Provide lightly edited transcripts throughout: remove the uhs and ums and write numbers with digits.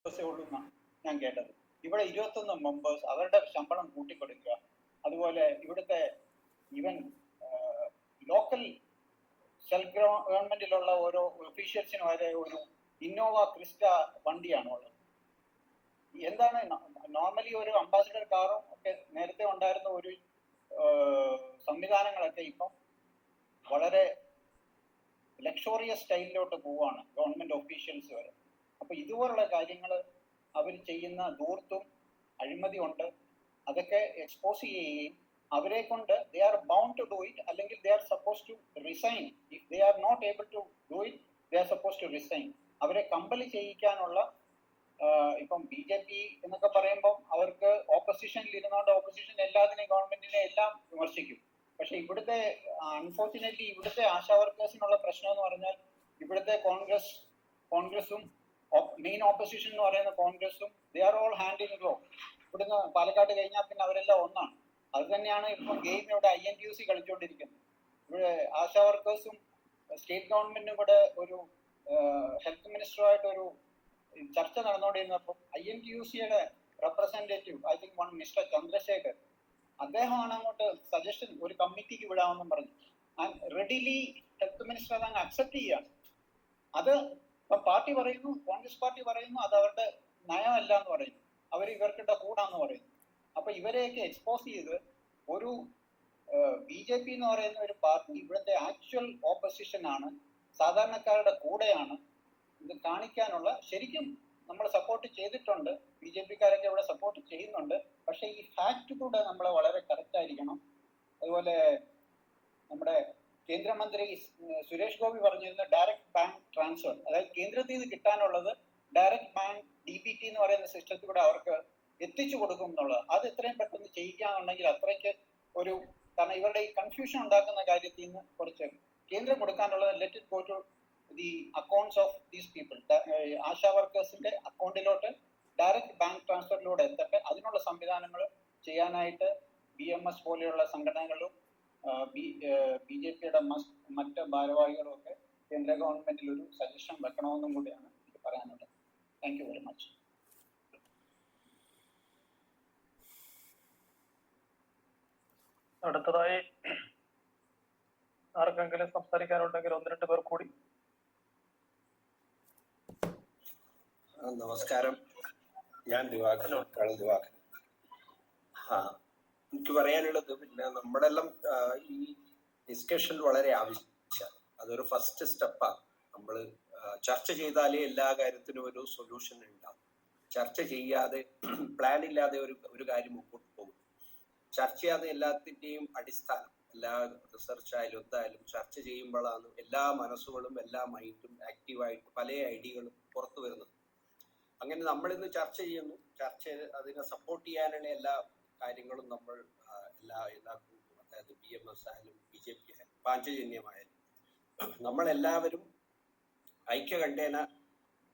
ദിവസമേ ഉള്ളൂ എന്നാണ് ഞാൻ കേട്ടത്. ഇവിടെ 21 മെമ്പേഴ്സ്, അവരുടെ ശമ്പളം കൂട്ടിക്കൊടുക്കുക. അതുപോലെ ഇവിടുത്തെ ഈവൻ ലോക്കൽ സെൽഫ് ഗവൺമെന്റിലുള്ള ഓരോ ഒഫീഷ്യൽസിന് വരെ ഒരു ഇന്നോവ ക്രിസ്റ്റ വണ്ടിയാണ് ഉള്ളത്. എന്താണ് നോർമലി ഒരു അംബാസിഡർ കാറും ഒക്കെ നേരത്തെ ഉണ്ടായിരുന്ന ഒരു സംവിധാനങ്ങളൊക്കെ ഇപ്പം വളരെ ലക്ഷോറിയസ് സ്റ്റൈലിലോട്ട് പോവാണ് ഗവൺമെന്റ് ഒഫീഷ്യൽസ് വരെ. അപ്പൊ ഇതുപോലുള്ള കാര്യങ്ങൾ അവർ ചെയ്യുന്ന ധൂർത്തും അഴിമതി ഉണ്ട്. അതൊക്കെ എക്സ്പോസ് ചെയ്യുകയും അവരെ കൊണ്ട് they are bound to do it, അല്ലെങ്കിൽ they are suppose to resign. If they are not able to do it, they are suppose to resign. അവരെ കമ്പൽ ചെയ്യിക്കാനുള്ള ഇപ്പം BJP എന്നൊക്കെ പറയുമ്പോൾ അവർക്ക് ഓപ്പോസിഷനിൽ ഇരുന്നുകൊണ്ട് ഓപ്പോസിഷൻ എല്ലാത്തിനെയും ഗവൺമെന്റിനെ എല്ലാം വിമർശിക്കും. പക്ഷെ ഇവിടുത്തെ അൺഫോർച്ചുനേറ്റ്ലി ഇവിടുത്തെ ആശാ വർക്കേഴ്സിനുള്ള പ്രശ്നം എന്ന് പറഞ്ഞാൽ ഇവിടുത്തെ കോൺഗ്രസും മെയിൻ ഓപ്പോസിഷൻ എന്ന് പറയുന്ന കോൺഗ്രസും they are all hand in glow. ഇവിടുന്ന് പാലക്കാട് കഴിഞ്ഞാൽ പിന്നെ അവരെല്ലാം ഒന്നാണ്. അത് തന്നെയാണ് ഇപ്പം ഗെയിം ഇവിടെ INTUC കളിച്ചുകൊണ്ടിരിക്കുന്നത്. ഇവിടെ ആശാ വർക്കേഴ്സും സ്റ്റേറ്റ് ഗവൺമെന്റും കൂടെ ഒരു ഹെൽത്ത് മിനിസ്റ്ററുമായിട്ട് ഒരു ചർച്ച നടന്നുകൊണ്ടിരുന്നപ്പോൾ INTUCയുടെ representative, I think one mister Chandrashekhar, അദ്ദേഹമാണ് അങ്ങോട്ട് സജഷൻ ഒരു കമ്മിറ്റിക്ക് വിടാമെന്നും പറഞ്ഞു. ആൻഡ് റെഡിലി ഹെൽത്ത് മിനിസ്റ്റർ അതങ്ങ് അക്സെപ്റ്റ് ചെയ്യുകയാണ്. അത് ഇപ്പം പാർട്ടി പറയുന്നു, കോൺഗ്രസ് പാർട്ടി പറയുന്നു അത് അവരുടെ നയമല്ല എന്ന് പറയുന്നു, അവർ ഇവർക്കിட்ட കൂടാന്ന് പറയുന്നു. അപ്പൊ ഇവരെയൊക്കെ എക്സ്പോസ് ചെയ്ത് ഒരു BJP എന്ന് പറയുന്ന ഒരു പാർട്ടി ഇവിടുത്തെ ആക്ച്വൽ ഓപ്പോസിഷൻ ആണ്, സാധാരണക്കാരുടെ കൂടെയാണ്, ഇത് കാണിക്കാനുള്ള ശരിക്കും നമ്മൾ സപ്പോർട്ട് ചെയ്തിട്ടുണ്ട്. BJP-കാരൊക്കെ ഇവിടെ സപ്പോർട്ട് ചെയ്യുന്നുണ്ട്. പക്ഷെ ഈ ഫാക്ട് കൂടെ നമ്മൾ വളരെ കറക്റ്റ് ആയിരിക്കണം. അതുപോലെ നമ്മുടെ കേന്ദ്രമന്ത്രി സുരേഷ് ഗോപി പറഞ്ഞിരുന്ന ഡയറക്റ്റ് ബാങ്ക് ട്രാൻസ്ഫർ, അതായത് കേന്ദ്രത്തിൽ നിന്ന് കിട്ടാനുള്ളത് ഡയറക്റ്റ് ബാങ്ക് DBT എന്ന് പറയുന്ന സിസ്റ്റത്തിലൂടെ അവർക്ക് എത്തിച്ചു കൊടുക്കും എന്നുള്ളത്, അത് എത്രയും പെട്ടെന്ന് ചെയ്യിക്കാന്നുണ്ടെങ്കിൽ അത്രയ്ക്ക് ഒരു, കാരണം ഇവരുടെ ഈ കൺഫ്യൂഷൻ ഉണ്ടാക്കുന്ന കാര്യത്തിൽ നിന്ന് കുറച്ച് കേന്ദ്രം കൊടുക്കാനുള്ളത് let it go to the accounts of these people. Asha വർക്കേഴ്സിന്റെ അക്കൗണ്ടിലോട്ട് ഡയറക്റ്റ് ബാങ്ക് ട്രാൻസ്ഫറിലൂടെ എത്തട്ടെ. അതിനുള്ള സംവിധാനങ്ങൾ ചെയ്യാനായിട്ട് BMS പോലെയുള്ള സംഘടനകളും BJP-യുടെ മറ്റ് ഭാരവാഹികളും ഒക്കെ കേന്ദ്ര ഗവൺമെന്റിൽ ഒരു സജഷൻ വെക്കണമെന്നും കൂടിയാണ് എനിക്ക് പറയാനുള്ളത്. Thank you very much. അടുത്തതായി ആർക്കെങ്കിലും സംസാരിക്കാനുണ്ടെങ്കിൽ 1-2 പേർ കൂടി. നമസ്കാരം, ഞാൻ ദിവാകരൻ. എനിക്ക് പറയാനുള്ളത്, പിന്നെ നമ്മുടെ എല്ലാം ഈ ഡിസ്കഷൻ വളരെ ആവശ്യമാണ്. അതൊരു ഫസ്റ്റ് സ്റ്റെപ്പാണ്. നമ്മൾ ചർച്ച ചെയ്താലേ എല്ലാ കാര്യത്തിനും ഒരു സൊല്യൂഷൻ ഉണ്ടാകും. ചർച്ച ചെയ്യാതെ പ്ലാൻ ഇല്ലാതെ ഒരു കാര്യം മുമ്പോട്ട് പോകും. ചർച്ച ചെയ്യാതെ എല്ലാത്തിൻ്റെയും അടിസ്ഥാനം, എല്ലാ റിസർച്ച് ആയാലും എന്തായാലും ചർച്ച ചെയ്യുമ്പോഴാണ് എല്ലാ മനസ്സുകളും എല്ലാ മൈൻഡും ആക്റ്റീവായിട്ട് പല ഐഡിയകളും പുറത്തു വരുന്നത്. അങ്ങനെ നമ്മളിന്ന് ചർച്ച ചെയ്യുന്നു. ചർച്ച അതിനെ സപ്പോർട്ട് ചെയ്യാനുള്ള എല്ലാ കാര്യങ്ങളും നമ്മൾ എല്ലാ ഗ്രൂപ്പും, അതായത് BMS ആയാലും BJP ആയാലും പാഞ്ചജന്യമായാലും നമ്മളെല്ലാവരും ഐക്യകണ്ഠേന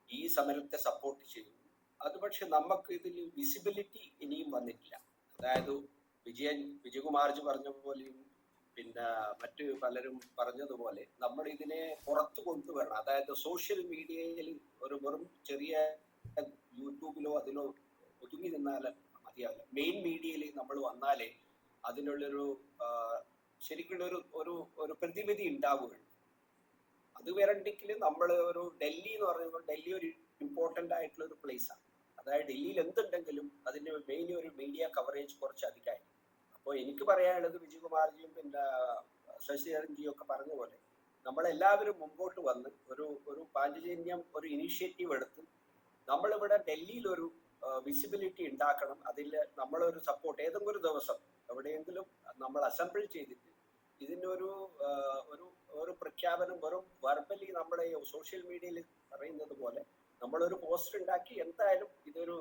ഈ സമരത്തെ സപ്പോർട്ട് ചെയ്യുന്നു. അത് പക്ഷെ നമുക്ക് ഇതിൽ വിസിബിലിറ്റി ഇനിയും വന്നിട്ടില്ല. അതായത് വിജയകുമാർജി പറഞ്ഞ പോലെയും പിന്നെ മറ്റു പലരും പറഞ്ഞതുപോലെ നമ്മൾ ഇതിനെ പുറത്തു കൊണ്ടുവരണം. അതായത് സോഷ്യൽ മീഡിയയിൽ ഒരു വെറും ചെറിയ യൂട്യൂബിലോ അതിലോ ഒതുങ്ങി നിന്നാൽ മതിയാവില്ല. മെയിൻ മീഡിയയിൽ നമ്മൾ വന്നാലേ അതിനുള്ളൊരു ശരിക്കുള്ള ഒരു പ്രതിവിധി ഉണ്ടാവുകയുള്ളൂ. അത് വരണ്ടെങ്കിൽ നമ്മൾ ഒരു ഡൽഹി എന്ന് പറയുമ്പോൾ ഡൽഹി ഒരു ഇമ്പോർട്ടൻ്റ് ആയിട്ടുള്ള ഒരു പ്ലേസാണ്. അതായത് ഡൽഹിയിൽ എന്തുണ്ടെങ്കിലും അതിന് മെയിൻ ഒരു മീഡിയ കവറേജ് കുറച്ച് അധികമായിരിക്കും. അപ്പോൾ എനിക്ക് പറയാനുള്ളത്, വിജയകുമാർജിയും പിന്നെ ശശിധരൻജിയും ഒക്കെ പറഞ്ഞ പോലെ നമ്മളെല്ലാവരും മുമ്പോട്ട് വന്ന് ഒരു പാഞ്ചജന്യം ഒരു ഇനീഷ്യേറ്റീവ് എടുത്ത് നമ്മളിവിടെ ഡൽഹിയിൽ ഒരു വിസിബിലിറ്റി ഉണ്ടാക്കണം. അതിൽ നമ്മളൊരു സപ്പോർട്ട് ഏതെങ്കിലും ഒരു ദിവസം എവിടെയെങ്കിലും നമ്മൾ അസംബിൾ ചെയ്തിട്ട് ഇതിനൊരു ഒരു പ്രഖ്യാപനം വെറും വെർബലി നമ്മുടെ സോഷ്യൽ മീഡിയയിൽ പറയുന്നത് പോലെ നമ്മളൊരു പോസ്റ്റർ ഉണ്ടാക്കി എന്തായാലും ഇതൊരു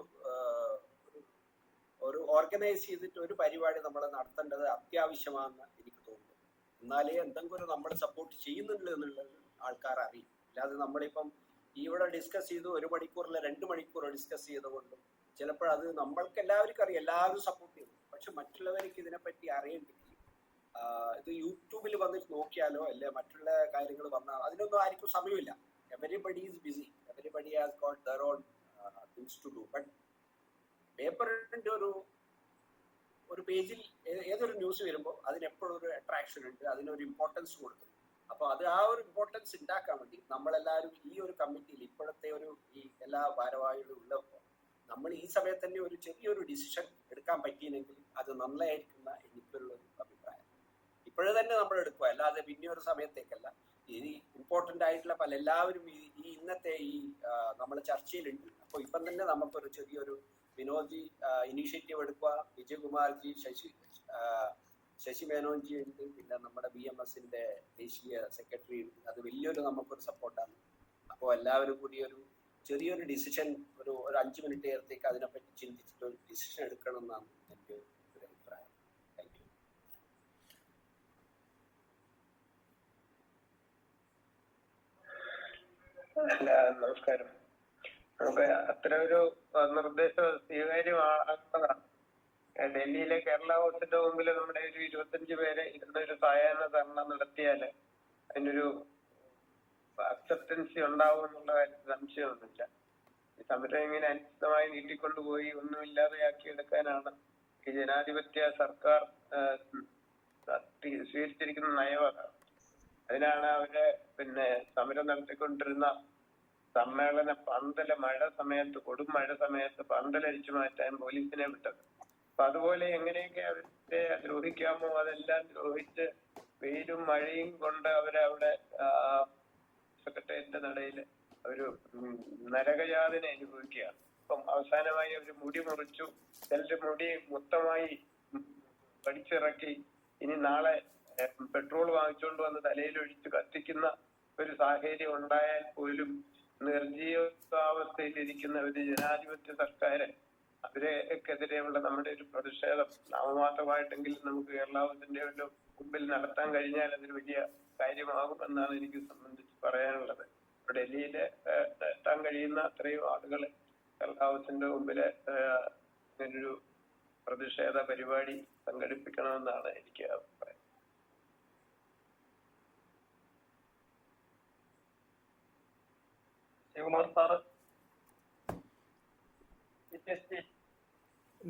ഓർഗനൈസ് ചെയ്തിട്ട് ഒരു പരിപാടി നമ്മൾ നടത്തേണ്ടത് അത്യാവശ്യമാണെന്ന് എനിക്ക് തോന്നുന്നു. എന്നാലേ എന്തെങ്കിലും നമ്മൾ സപ്പോർട്ട് ചെയ്യുന്നുണ്ട് എന്നുള്ളത് ആൾക്കാർ അറിയും. അല്ലാതെ നമ്മളിപ്പം ഇവിടെ ഡിസ്കസ് ചെയ്തു 1 മണിക്കൂറിൽ 2 മണിക്കൂർ ഡിസ്കസ് ചെയ്തുകൊണ്ടും ചിലപ്പോൾ അത് നമ്മൾക്ക് എല്ലാവർക്കും അറിയാം, എല്ലാവരും സപ്പോർട്ട് ചെയ്തു. പക്ഷെ മറ്റുള്ളവർക്ക് ഇതിനെപ്പറ്റി അറിയണ്ടെങ്കിൽ ഇത് യൂട്യൂബിൽ വന്നിട്ട് നോക്കിയാലോ അല്ലെ മറ്റുള്ള കാര്യങ്ങൾ വന്നാൽ അതിനൊന്നും ആർക്കും സമയമില്ല. Everybody is busy, everybody has got their own things to do. But പേപ്പറിന്റെ ഒരു പേജിൽ ഏതൊരു ന്യൂസ് വരുമ്പോൾ അതിനെപ്പോഴും ഒരു അട്രാക്ഷൻ ഉണ്ട്, അതിനൊരു ഇമ്പോർട്ടൻസ് കൊടുക്കും. അപ്പോൾ അത് ആ ഒരു ഇമ്പോർട്ടൻസ് ഉണ്ടാക്കാൻ വേണ്ടി നമ്മളെല്ലാവരും ഈ ഒരു കമ്മിറ്റിയിൽ ഇപ്പോഴത്തെ ഈ എല്ലാ ഭാരവാഹികളും ഉള്ളപ്പോൾ നമ്മൾ ഈ സമയത്ത് തന്നെ ഒരു ചെറിയൊരു ഡിസിഷൻ എടുക്കാൻ പറ്റിയില്ലെങ്കിൽ അത് നന്നായിരിക്കുന്ന എനിക്കുള്ളൊരു അഭിപ്രായം. ഇപ്പോഴേ തന്നെ നമ്മൾ എടുക്കുക, അല്ലാതെ പിന്നെ ഒരു സമയത്തേക്കല്ല. ഈ ഇമ്പോർട്ടൻ്റ് ആയിട്ടുള്ള എല്ലാവരും ഈ ഇന്നത്തെ നമ്മുടെ ചർച്ചയിലുണ്ട്. അപ്പോൾ ഇപ്പം തന്നെ നമുക്കൊരു ചെറിയൊരു വിനോദ്ജി ഇനീഷ്യേറ്റീവ് എടുക്കുക, വിജയകുമാർജി, ശശി മേനോൻജി ഉണ്ട്, പിന്നെ നമ്മുടെ BMSന്റെ ദേശീയ സെക്രട്ടറി ഉണ്ട്. അത് വലിയൊരു നമുക്കൊരു സപ്പോർട്ടാണ്. അപ്പോൾ എല്ലാവരും കൂടി ഒരു ചെറിയൊരു ഡിസിഷൻ ഒരു 5 മിനിറ്റ് നേരത്തേക്ക് അതിനെപ്പറ്റി ചിന്തിച്ചിട്ട് ഒരു ഡിസിഷൻ എടുക്കണം എന്നാണ് എൻ്റെ ഒരു അഭിപ്രായം. Thank you. നമസ്കാരം. നമുക്ക് അത്ര ഒരു നിർദ്ദേശം സ്വീകാര്യമാക്കുന്നതാണ്. ഡൽഹിയിലെ കേരള ഹൗസിന്റെ മുമ്പിൽ നമ്മുടെ ഒരു 25 പേരെ ഇരുന്നൊരു സായാഹ്ന ധർണ നടത്തിയാല് അതിനൊരു അക്സെപ്റ്റൻസി ഉണ്ടാവും എന്നുള്ള കാര്യത്തിൽ സംശയമൊന്നുമില്ല. ഈ സമരം ഇങ്ങനെ അനിശ്ചിതമായി നീട്ടിക്കൊണ്ടുപോയി ഒന്നുമില്ലാതെയാക്കി എടുക്കാനാണ് ഈ ജനാധിപത്യ സർക്കാർ സ്വീകരിച്ചിരിക്കുന്ന നയം. അതിനാണ് അവര് സമരം നടത്തിക്കൊണ്ടിരുന്ന സമ്മേളന പന്തല് കൊടും മഴ സമയത്ത് പന്തലരിച്ചു മാറ്റാൻ പോലീസിനെ വിട്ടത്. അപ്പൊ അതുപോലെ എങ്ങനെയൊക്കെ അവരെ ദ്രോഹിക്കാമോ അതെല്ലാം ദ്രോഹിച്ച് വെയിലും മഴയും കൊണ്ട് അവരവിടെ സെക്രട്ടേറിയറ്റിന്റെ നടയിൽ ഒരു നരകയാതന അനുഭവിക്കുകയാണ്. അപ്പം അവസാനമായി അവര് മുടി മുറിച്ചു, ചിലര് മുടി മൊത്തമായി പഠിച്ചിറക്കി. ഇനി നാളെ പെട്രോൾ വാങ്ങിച്ചുകൊണ്ട് വന്ന് തലയിലൊഴിച്ച് കത്തിക്കുന്ന ഒരു സാഹചര്യം ഉണ്ടായാൽ പോലും നിർജീവാവസ്ഥയിലിരിക്കുന്ന ഒരു ജനാധിപത്യ സർക്കാര് അവരെക്കെതിരെയുള്ള നമ്മുടെ ഒരു പ്രതിഷേധം നാമമാത്രമായിട്ടെങ്കിലും നമുക്ക് കേരള ഹൗസിന്റെ മുമ്പിൽ നടത്താൻ കഴിഞ്ഞാൽ അതൊരു വലിയ കാര്യമാകുമെന്നാണ് എനിക്ക് സംബന്ധിച്ച് പറയാനുള്ളത്. ഡൽഹിയില് എത്താൻ കഴിയുന്ന അത്രയും ആളുകൾ കേരള ഹൗസിന്റെ മുമ്പില് ഇങ്ങനൊരു പ്രതിഷേധ പരിപാടി സംഘടിപ്പിക്കണമെന്നാണ് എനിക്ക് അഭിപ്രായം. ശിവകുമാർ സാറ്.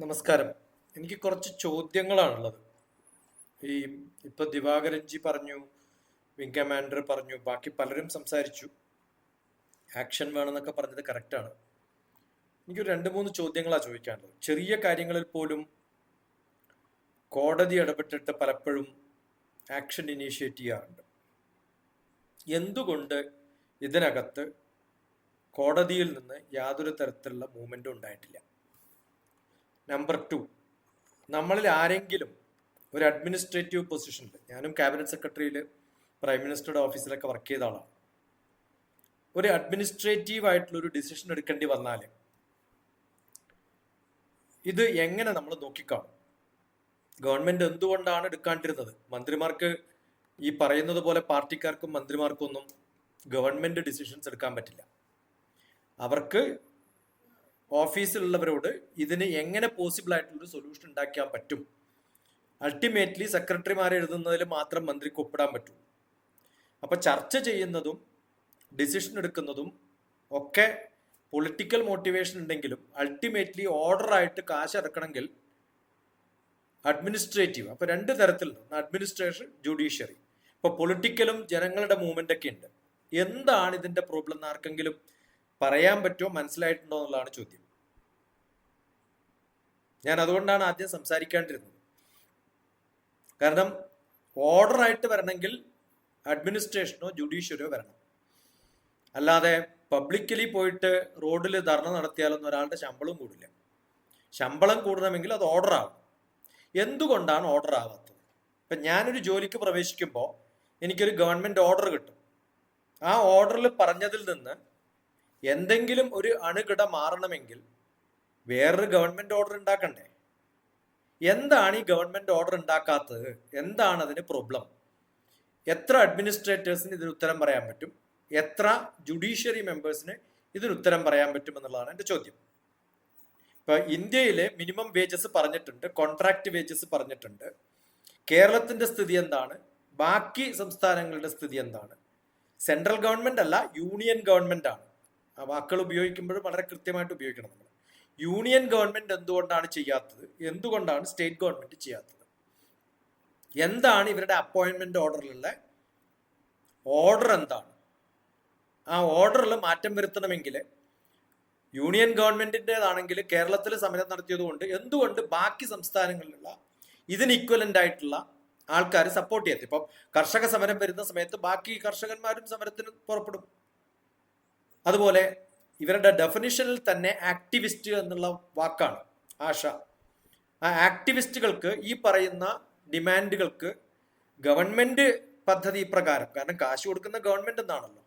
നമസ്കാരം. എനിക്ക് കുറച്ച് ചോദ്യങ്ങളാണുള്ളത്. ഇപ്പൊ ദിവാകരൻജി പറഞ്ഞു, വിംഗ് കമാൻഡർ പറഞ്ഞു, ബാക്കി പലരും സംസാരിച്ചു, ആക്ഷൻ വേണമെന്നൊക്കെ പറഞ്ഞത് കറക്റ്റാണ്. എനിക്കൊരു 2-3 ചോദ്യങ്ങളാണ് ചോദിക്കാനുള്ളത്. ചെറിയ കാര്യങ്ങളിൽ പോലും കോടതി ഇടപെട്ടിട്ട് പലപ്പോഴും ആക്ഷൻ ഇനീഷ്യേറ്റ് ചെയ്യാറുണ്ട്. എന്തുകൊണ്ട് ഇതിനകത്ത് കോടതിയിൽ നിന്ന് യാതൊരു തരത്തിലുള്ള മൂവ്മെന്റും ഉണ്ടായിട്ടില്ല? നമ്പർ 2, നമ്മളിൽ ആരെങ്കിലും ഒരു അഡ്മിനിസ്ട്രേറ്റീവ് പൊസിഷനിൽ, ഞാനും ക്യാബിനറ്റ് സെക്രട്ടറിയിൽ പ്രൈം മിനിസ്റ്ററുടെ ഓഫീസിലൊക്കെ വർക്ക് ചെയ്ത ആളാണ്, ഒരു അഡ്മിനിസ്ട്രേറ്റീവ് ആയിട്ടുള്ളൊരു ഡിസിഷൻ എടുക്കേണ്ടി വന്നാൽ ഇത് എങ്ങനെ നമ്മൾ നോക്കിക്കാണും? ഗവൺമെന്റ് എന്തുകൊണ്ടാണ് എടുക്കാണ്ടിരുന്നത്? മന്ത്രിമാർക്ക് ഈ പറയുന്നത് പോലെ പാർട്ടിക്കാർക്കും മന്ത്രിമാർക്കും ഒന്നും ഗവൺമെന്റ് ഡിസിഷൻസ് എടുക്കാൻ പറ്റില്ല. അവർക്ക് ഓഫീസിലുള്ളവരോട് ഇതിന് എങ്ങനെ പോസിബിൾ ആയിട്ടുള്ളൊരു സൊല്യൂഷൻ ഉണ്ടാക്കാൻ പറ്റും, അൾട്ടിമേറ്റ്ലി സെക്രട്ടറിമാരെ എഴുതുന്നതിൽ മാത്രം മന്ത്രിക്ക് ഒപ്പിടാൻ പറ്റും. അപ്പൊ ചർച്ച ചെയ്യുന്നതും ഡിസിഷൻ എടുക്കുന്നതും ഒക്കെ പൊളിറ്റിക്കൽ മോട്ടിവേഷൻ ഉണ്ടെങ്കിലും അൾട്ടിമേറ്റ്ലി ഓർഡറായിട്ട് കാശ് ഇറക്കണമെങ്കിൽ അഡ്മിനിസ്ട്രേറ്റീവ്, അപ്പൊ 2 തരത്തിലുണ്ട്, അഡ്മിനിസ്ട്രേഷൻ, ജുഡീഷ്യറി. ഇപ്പൊ പൊളിറ്റിക്കലും ജനങ്ങളുടെ മൂവ്മെന്റ് ഒക്കെ ഉണ്ട്. എന്താണ് ഇതിന്റെ പ്രോബ്ലം എന്ന് ആർക്കെങ്കിലും പറയാൻ പറ്റുമോ, മനസ്സിലായിട്ടുണ്ടോ എന്നുള്ളതാണ് ചോദ്യം. ഞാൻ അതുകൊണ്ടാണ് ആദ്യം സംസാരിക്കാണ്ടിരുന്നത്. കാരണം ഓർഡറായിട്ട് വരണമെങ്കിൽ അഡ്മിനിസ്ട്രേഷനോ ജുഡീഷ്യറിയോ വരണം. അല്ലാതെ പബ്ലിക്കലി പോയിട്ട് റോഡിൽ ധർണ നടത്തിയാലൊന്നും ഒരാളുടെ ശമ്പളം കൂടില്ല. ശമ്പളം കൂടണമെങ്കിൽ അത് ഓർഡർ ആവും. എന്തുകൊണ്ടാണ് ഓർഡർ ആവാത്തത്? ഇപ്പം ഞാനൊരു ജോലിക്ക് പ്രവേശിക്കുമ്പോൾ എനിക്കൊരു ഗവൺമെന്റ് ഓർഡർ കിട്ടും. ആ ഓർഡറിൽ പറഞ്ഞതിൽ നിന്ന് എന്തെങ്കിലും ഒരു അണുകിട മാറണമെങ്കിൽ വേറൊരു ഗവൺമെന്റ് ഓർഡർ ഉണ്ടാക്കണ്ടേ? എന്താണ് ഈ ഗവൺമെന്റ് ഓർഡർ ഉണ്ടാക്കാത്തത്? എന്താണ് അതിന് പ്രോബ്ലം? എത്ര അഡ്മിനിസ്ട്രേറ്റേഴ്സിന് ഇതിന് ഉത്തരം പറയാൻ പറ്റും? എത്ര ജുഡീഷ്യറി മെമ്പേഴ്സിന് ഇതിന് ഉത്തരം പറയാൻ പറ്റും എന്നുള്ളതാണ് എൻ്റെ ചോദ്യം. ഇപ്പൊ ഇന്ത്യയിലെ മിനിമം വേജസ് പറഞ്ഞിട്ടുണ്ട്, കോൺട്രാക്ട് വേജസ് പറഞ്ഞിട്ടുണ്ട്. കേരളത്തിന്റെ സ്ഥിതി എന്താണ്? ബാക്കി സംസ്ഥാനങ്ങളുടെ സ്ഥിതി എന്താണ്? സെൻട്രൽ ഗവൺമെന്റ് അല്ല, യൂണിയൻ ഗവൺമെന്റ് ആണ്. ആ വാക്കുകൾ ഉപയോഗിക്കുമ്പോഴും വളരെ കൃത്യമായിട്ട് ഉപയോഗിക്കണം നമ്മൾ. യൂണിയൻ ഗവൺമെന്റ് എന്തുകൊണ്ടാണ് ചെയ്യാത്തത്, എന്തുകൊണ്ടാണ് സ്റ്റേറ്റ് ഗവൺമെന്റ് ചെയ്യാത്തത്, എന്താണ് ഇവരുടെ അപ്പോയിന്റ്മെന്റ് ഓർഡറിലുള്ള ഓർഡർ, എന്താണ് ആ ഓർഡറിൽ മാറ്റം വരുത്തണമെങ്കിൽ യൂണിയൻ ഗവൺമെന്റിൻ്റെതാണെങ്കിൽ കേരളത്തിൽ സമരം നടത്തിയതുകൊണ്ട് എന്തുകൊണ്ട് ബാക്കി സംസ്ഥാനങ്ങളിലുള്ള ഇതിന് ഇക്വലന്റ് ആയിട്ടുള്ള ആൾക്കാർ സപ്പോർട്ട് ചെയ്യാത്ത? ഇപ്പം കർഷക സമരം വരുന്ന സമയത്ത് ബാക്കി കർഷകന്മാരും സമരത്തിന് പുറപ്പെടും. അതുപോലെ ഇവരുടെ ഡെഫിനിഷനിൽ തന്നെ ആക്ടിവിസ്റ്റ് എന്നുള്ള വാക്കാണ് ആശ. ആ ആക്ടിവിസ്റ്റുകൾക്ക് ഈ പറയുന്ന ഡിമാൻഡുകൾക്ക് ഗവൺമെന്റ് പദ്ധതി പ്രകാരം, കാരണം കാശ് കൊടുക്കുന്ന ഗവൺമെന്റ് എന്നാണല്ലോ,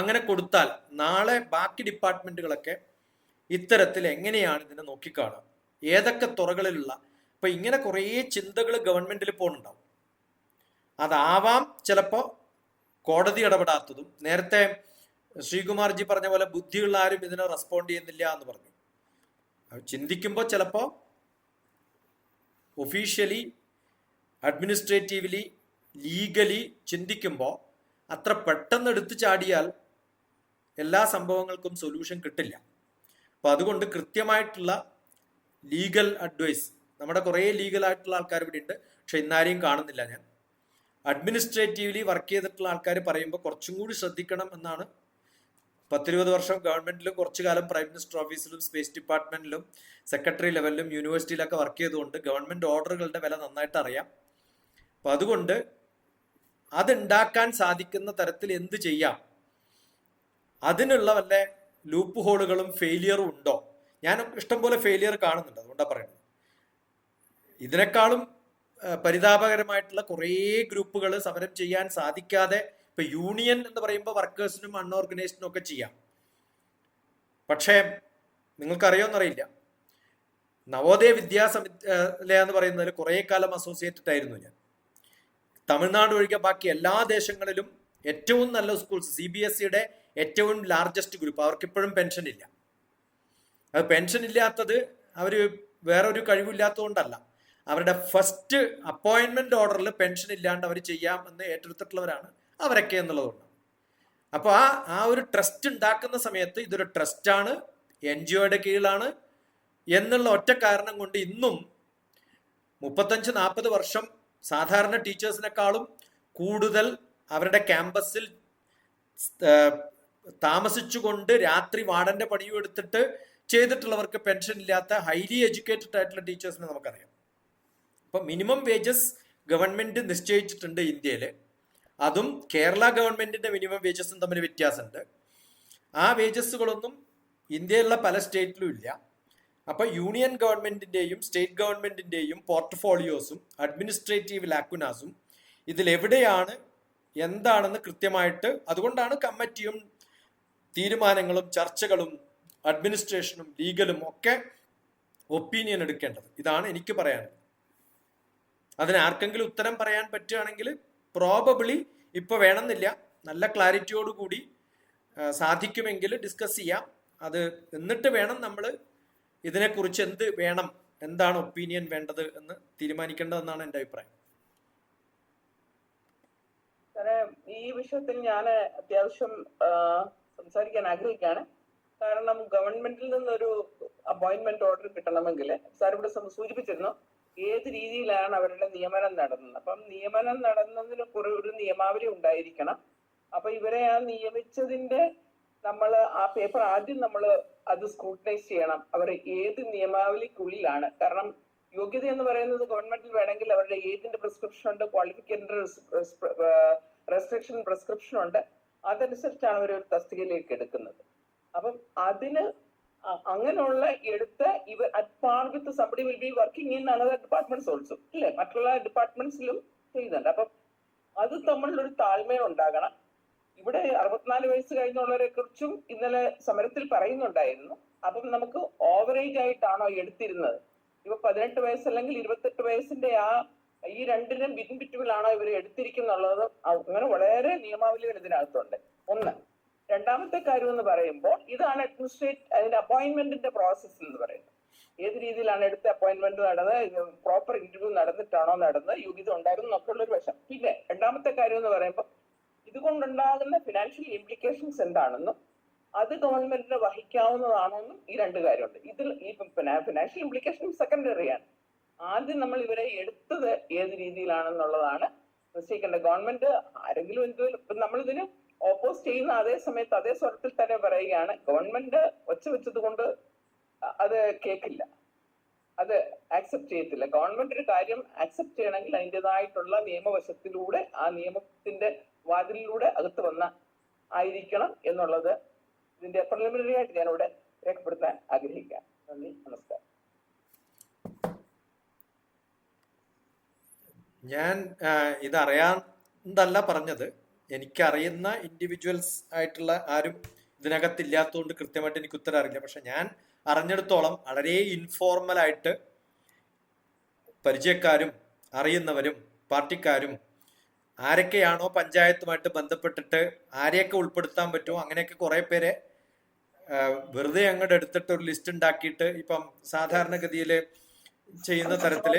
അങ്ങനെ കൊടുത്താൽ നാളെ ബാക്കി ഡിപ്പാർട്ട്മെന്റുകളൊക്കെ ഇത്തരത്തിൽ എങ്ങനെയാണ് ഇതിനെ നോക്കിക്കാണുക, ഏതൊക്കെ തുറകളിലുള്ള, ഇപ്പൊ ഇങ്ങനെ കുറേ ചിന്തകൾ ഗവൺമെന്റിൽ പോകുന്നുണ്ടാവും. അതാവാം ചിലപ്പോൾ കോടതി ഇടപെടാത്തതും. നേരത്തെ ശ്രീകുമാർജി പറഞ്ഞ പോലെ ബുദ്ധിയുള്ള ആരും ഇതിനെ റെസ്പോണ്ട് ചെയ്യുന്നില്ല എന്ന് പറഞ്ഞു. ചിന്തിക്കുമ്പോൾ ചിലപ്പോൾ ഒഫീഷ്യലി, അഡ്മിനിസ്ട്രേറ്റീവ്ലി, ലീഗലി ചിന്തിക്കുമ്പോൾ അത്ര പെട്ടെന്ന് എടുത്തു ചാടിയാൽ എല്ലാ സംഭവങ്ങൾക്കും സൊല്യൂഷൻ കിട്ടില്ല. അപ്പൊ അതുകൊണ്ട് കൃത്യമായിട്ടുള്ള ലീഗൽ അഡ്വൈസ്, നമ്മുടെ കുറേ ലീഗലായിട്ടുള്ള ആൾക്കാർ ഇവിടെ ഉണ്ട്, പക്ഷെ ഇന്നാരെയും കാണുന്നില്ല ഞാൻ. അഡ്മിനിസ്ട്രേറ്റീവ്ലി വർക്ക് ചെയ്തിട്ടുള്ള ആൾക്കാർ പറയുമ്പോൾ കുറച്ചും കൂടി ശ്രദ്ധിക്കണം എന്നാണ്. 10-20 വർഷം ഗവൺമെന്റിലും കുറച്ചു കാലം പ്രൈം മിനിസ്റ്റർ ഓഫീസിലും സ്പേസ് ഡിപ്പാർട്ട്മെന്റിലും സെക്രട്ടറി ലെവലിലും യൂണിവേഴ്സിറ്റിയിലൊക്കെ വർക്ക് ചെയ്തുകൊണ്ട് ഗവൺമെന്റ് ഓർഡറുകളുടെ വില നന്നായിട്ട് അറിയാം. അപ്പൊ അതുകൊണ്ട് അതുണ്ടാക്കാൻ സാധിക്കുന്ന തരത്തിൽ എന്ത് ചെയ്യാം, അതിനുള്ള വല്ല ലൂപ്പ് ഹോളുകളും ഫെയിലിയറും ഉണ്ടോ? ഞാൻ ഇഷ്ടംപോലെ ഫെയിലിയർ കാണുന്നുണ്ട്, അതുകൊണ്ടാണ് പറയുന്നത്. ഇതിനേക്കാളും പരിതാപകരമായിട്ടുള്ള കുറേ ഗ്രൂപ്പുകൾ സമരം ചെയ്യാൻ സാധിക്കാതെ, ഇപ്പൊ യൂണിയൻ എന്ന് പറയുമ്പോൾ വർക്കേഴ്സിനും അൺഓർഗനൈസ്ഡിനും ഒക്കെ ചെയ്യാം. പക്ഷേ നിങ്ങൾക്കറിയോന്നറിയില്ല, നവോദയ വിദ്യാലയ എന്ന് പറയുന്നതിൽ കുറേ കാലം അസോസിയേറ്റഡ് ആയിരുന്നു ഞാൻ. തമിഴ്നാട് ഒഴികെ ബാക്കി എല്ലാ ദേശങ്ങളിലും ഏറ്റവും നല്ല സ്കൂൾസ്, CBSEയുടെ ഏറ്റവും ലാർജസ്റ്റ് ഗ്രൂപ്പ്, അവർക്കിപ്പോഴും പെൻഷൻ ഇല്ല. അത് പെൻഷൻ ഇല്ലാത്തത് അവർ വേറൊരു കഴിവില്ലാത്തതുകൊണ്ടല്ല, അവരുടെ ഫസ്റ്റ് അപ്പോയിന്റ്മെന്റ് ഓർഡറിൽ പെൻഷൻ ഇല്ലാണ്ട് അവർ ചെയ്യാം എന്ന് ഏറ്റെടുത്തിട്ടുള്ളവരാണ് അവരൊക്കെ എന്നുള്ളതുകൊണ്ട്. അപ്പോൾ ആ ഒരു ട്രസ്റ്റ് ഉണ്ടാക്കുന്ന സമയത്ത് ഇതൊരു ട്രസ്റ്റാണ്, NGOയുടെ കീഴിലാണ് എന്നുള്ള ഒറ്റ കാരണം കൊണ്ട് ഇന്നും 35-40 വർഷം സാധാരണ ടീച്ചേഴ്സിനെക്കാളും കൂടുതൽ അവരുടെ ക്യാമ്പസിൽ താമസിച്ചുകൊണ്ട് രാത്രി വാർഡന്റെ പണിയും എടുത്തിട്ട് ചെയ്തിട്ടുള്ളവർക്ക് പെൻഷൻ ഇല്ലാത്ത ഹൈലി എഡ്യൂക്കേറ്റഡ് ആയിട്ടുള്ള ടീച്ചേഴ്സിനെ നമുക്കറിയാം. അപ്പൊ മിനിമം വേജസ് ഗവൺമെന്റ് നിശ്ചയിച്ചിട്ടുണ്ട് ഇന്ത്യയിൽ. അതും കേരള ഗവൺമെന്റിന്റെ മിനിമം വേജസും തമ്മിൽ വ്യത്യാസമുണ്ട്. ആ വേജസുകളൊന്നും ഇന്ത്യയിലുള്ള പല സ്റ്റേറ്റിലും ഇല്ല. അപ്പൊ യൂണിയൻ ഗവൺമെന്റിന്റെയും സ്റ്റേറ്റ് ഗവൺമെന്റിന്റെയും പോർട്ട്ഫോളിയോസും അഡ്മിനിസ്ട്രേറ്റീവ് ലാക്കുനാസും ഇതിലെവിടെയാണ് എന്താണെന്ന് കൃത്യമായിട്ട്, അതുകൊണ്ടാണ് കമ്മിറ്റിയും തീരുമാനങ്ങളും ചർച്ചകളും അഡ്മിനിസ്ട്രേഷനും ലീഗലും ഒക്കെ ഒപ്പീനിയൻ എടുക്കേണ്ടത്. ഇതാണ് എനിക്ക് പറയാനുള്ളത്. അതിന് ആർക്കെങ്കിലും ഉത്തരം പറയാൻ പറ്റുകയാണെങ്കിൽ പ്രോബബിളി ഇപ്പൊ വേണമെന്നില്ല, നല്ല ക്ലാരിറ്റിയോടുകൂടി സാധിക്കുമെങ്കിൽ ഡിസ്കസ് ചെയ്യാം. അത് എന്നിട്ട് വേണം നമ്മൾ ഇതിനെക്കുറിച്ച് എന്ത് വേണം, എന്താണ് ഒപ്പീനിയൻ വേണ്ടത് എന്ന് തീരുമാനിക്കേണ്ടതെന്നാണ് എൻ്റെ അഭിപ്രായം. ഈ വിഷയത്തിൽ ഞാൻ അത്യാവശ്യം സംസാരിക്കാൻ ആഗ്രഹിക്കുകയാണ്. കാരണം ഗവൺമെന്റിൽ നിന്നൊരു അപ്പോയിന്റ്മെന്റ് ഓർഡർ കിട്ടണമെങ്കിൽ സാർ ഇവിടെ സൂചിപ്പിച്ചിരുന്നു ഏത് രീതിയിലാണ് അവരുടെ നിയമനം നടന്നത്. അപ്പം നിയമനം നടന്നതിന് കുറെ ഒരു നിയമാവലി ഉണ്ടായിരിക്കണം. അപ്പൊ ഇവരെ ആ നിയമിച്ചതിന്റെ നമ്മൾ ആ പേപ്പർ ആദ്യം നമ്മൾ അത് സ്ക്രൂട്ടനൈസ് ചെയ്യണം. അവർ ഏത് നിയമാവലിക്കുള്ളിലാണ്. കാരണം യോഗ്യത എന്ന് പറയുന്നത് ഗവൺമെന്റിൽ വേണമെങ്കിൽ അവരുടെ ഏജിന്റെ പ്രിസ്ക്രിപ്ഷൻ ഉണ്ട്, ക്വാളിഫിക്കേഷന്റെ റെസ്ട്രിക്ഷൻ പ്രിസ്ക്രിപ്ഷൻ ഉണ്ട്. അതനുസരിച്ചാണ് അവർ ഒരു തസ്തികയിലേക്ക് എടുക്കുന്നത്. അപ്പം അതിന് അങ്ങനെയുള്ള എടുത്ത് ഇവർ at par with somebody will be working in another departments also, ഇല്ലേ, മറ്റുള്ള ഡിപ്പാർട്ട്മെന്റ്സിലും ചെയ്യുന്നുണ്ട്. അപ്പം അത് തമ്മിലൊരു താഴ്മ ഉണ്ടാകണം. ഇവിടെ 64 വയസ്സ് കഴിഞ്ഞുള്ളവരെ കുറിച്ചും ഇന്നലെ സമരത്തിൽ പറയുന്നുണ്ടായിരുന്നു. അപ്പം നമുക്ക് ഓവറേജ് ആയിട്ടാണോ എടുത്തിരുന്നത്? ഇപ്പൊ 18 വയസ്സ് അല്ലെങ്കിൽ 28 വയസ്സിന്റെ ഈ രണ്ടിനും ബിറ്റ്വീനിലാണോ ഇവർ എടുത്തിരിക്കുന്നുള്ളത്? അങ്ങനെ വളരെ നിയമാവലികൾ ഇതിനകത്തുണ്ട്. ഒന്ന്. രണ്ടാമത്തെ കാര്യം എന്ന് പറയുമ്പോൾ ഇതാണ് അതിന്റെ അപ്പോയിന്റ്മെന്റിന്റെ പ്രോസസ് എന്ന് പറയുന്നത്. ഏത് രീതിയിലാണ് എടുത്ത അപ്പോയിന്റ്മെന്റ് നടന്നത്, പ്രോപ്പർ ഇന്റർവ്യൂ നടന്നിട്ടാണോ നടന്നത്, യോഗ്യത ഉണ്ടായിരുന്നു എന്നൊക്കെ ഉള്ളൊരു വശം. പിന്നെ രണ്ടാമത്തെ കാര്യം എന്ന് പറയുമ്പോൾ ഇതുകൊണ്ടുണ്ടാകുന്ന ഫിനാൻഷ്യൽ ഇംപ്ലിക്കേഷൻസ് എന്താണെന്നും അത് ഗവൺമെന്റിന് വഹിക്കാവുന്നതാണെന്നും ഈ രണ്ട് കാര്യമുണ്ട്. ഇതിൽ ഈ ഫിനാൻഷ്യൽ ഇംപ്ലിക്കേഷൻ സെക്കൻഡറിയാണ്. ആദ്യം നമ്മൾ ഇവരെ എടുത്തത് ഏത് രീതിയിലാണെന്നുള്ളതാണ് നിശ്ചയിക്കേണ്ടത്. ഗവൺമെന്റ് ആരെങ്കിലും എന്തെങ്കിലും നമ്മളിതിന് ഓപ്പോസ് ചെയ്യുന്ന അതേ സമയത്ത് അതേ സ്വരത്തിൽ തന്നെ പറയുകയാണ്, ഗവൺമെന്റ് ഒച്ച വെച്ചത് കൊണ്ട് അത് കേൾക്കില്ല, അത് ആക്സെപ്റ്റ് ചെയ്യത്തില്ല. ഗവൺമെന്റ് ഒരു കാര്യം ആക്സെപ്റ്റ് ചെയ്യണമെങ്കിൽ അതിൻ്റെതായിട്ടുള്ള നിയമവശത്തിലൂടെ ആ നിയമത്തിന്റെ വാതിലിലൂടെ അകത്ത് വന്ന ആയിരിക്കണം എന്നുള്ളത് ഇതിന്റെ പ്രിലിമിനറി ആയിട്ട് ഞാനിവിടെ രേഖപ്പെടുത്താൻ ആഗ്രഹിക്കാം. നന്ദി, നമസ്കാരം. ഞാൻ ഇതറിയാണ്ടല്ല പറഞ്ഞത്. എനിക്കറിയുന്ന ഇൻഡിവിജ്വൽസ് ആയിട്ടുള്ള ആരും ഇതിനകത്തില്ലാത്തതുകൊണ്ട് കൃത്യമായിട്ട് എനിക്ക് ഉത്തരം അറിയില്ല. പക്ഷെ ഞാൻ അറിഞ്ഞിടത്തോളം വളരെ ഇൻഫോർമലായിട്ട് പരിചയക്കാരും അറിയുന്നവരും പാർട്ടിക്കാരും ആരൊക്കെയാണോ പഞ്ചായത്തുമായിട്ട് ബന്ധപ്പെട്ടിട്ട് ആരെയൊക്കെ ഉൾപ്പെടുത്താൻ പറ്റുമോ അങ്ങനെയൊക്കെ കുറേ പേരെ വെറുതെ അങ്ങോട്ട് എടുത്തിട്ട് ഒരു ലിസ്റ്റ് ഉണ്ടാക്കിയിട്ട് ഇപ്പം സാധാരണഗതിയിൽ ചെയ്യുന്ന തരത്തിൽ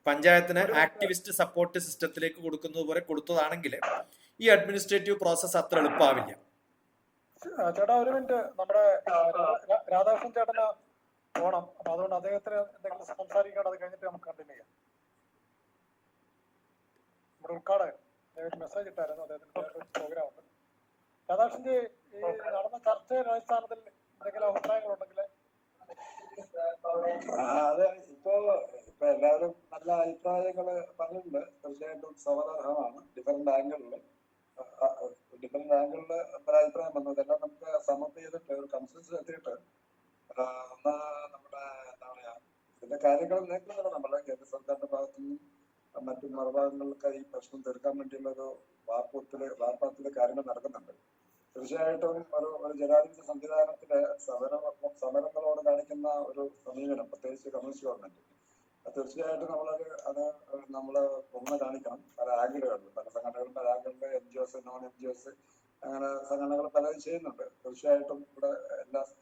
പഞ്ചായത്തിന് ആക്ടിവിസ്റ്റ് സപ്പോർട്ട് സിസ്റ്റത്തിലേക്ക് കൊടുക്കുന്നത് പോലെ കൊടുത്തതാണെങ്കിൽ ഈ അഡ്മിനിസ്ട്രേറ്റീവ് പ്രോസസ് അത്ര എളുപ്പമാവില്ല. ചേട്ടാ ഒരു മിനിറ്റ്, നമ്മുടെ രാധാകൃഷ്ണൻ ചേട്ടന് പോണം. അപ്പൊ അതുകൊണ്ട് അദ്ദേഹത്തിന് എന്തെങ്കിലും സംസാരിക്കണം, അത് കഴിഞ്ഞിട്ട് നമുക്ക് കണ്ടിന്യൂ ചെയ്യാം. നമ്മുടെ ഉൾക്കാടകൻ ഒരു മെസ്സേജ് ഇട്ടായിരുന്നു, അദ്ദേഹത്തിന് പ്രോഗ്രാം ഉണ്ട്. രാധാകൃഷ്ണൻജി, ഈ നടന്ന ചർച്ചയുടെ അടിസ്ഥാനത്തിൽ എന്തെങ്കിലും അഭിപ്രായങ്ങളുണ്ടെങ്കിൽ. അതെ, ഇപ്പൊ എല്ലാവരും നല്ല അഭിപ്രായങ്ങള് പറഞ്ഞിട്ടുണ്ട്. തീർച്ചയായിട്ടും സ്വാഗതാർഹമാണ്. ഡിഫറെന്റ് ആംഗിളില് പല അഭിപ്രായം വന്നത് എല്ലാം നമുക്ക് സമർപ്പ് ചെയ്തിട്ട് ഒരു കൺസെൻസസ് എത്തിയിട്ട് ഒന്ന് നമ്മുടെ എന്താ പറയാ ഇതിന്റെ കാര്യങ്ങൾ നേരിടുന്നത് നമ്മളെ കേന്ദ്ര സർക്കാരിന്റെ ഭാഗത്തു നിന്നും മറ്റു മറുഭാഗങ്ങൾക്ക് ഈ പ്രശ്നം തീർക്കാൻ വേണ്ടിയുള്ള ഒരു വാർപ്പാത്തില് കാര്യങ്ങൾ നടക്കുന്നുണ്ട്. തീർച്ചയായിട്ടും ഒരു ജനാധിപത്യ സംവിധാനത്തിലെ സമരങ്ങളോട് കാണിക്കുന്ന ഒരു സമീപനം, പ്രത്യേകിച്ച് കമ്മ്യൂണിസ്റ്റ് ഗവൺമെന്റ്, തീർച്ചയായിട്ടും നമ്മള് തുറന്ന് കാണിക്കണം. പല ആംഗിളുകളിൽ, പല സംഘടനകളും പല ആംഗിളില് NGOs, നോൺ NGOs അങ്ങനെ സംഘടനകൾ പലതും ചെയ്യുന്നുണ്ട്. തീർച്ചയായിട്ടും ഇവിടെ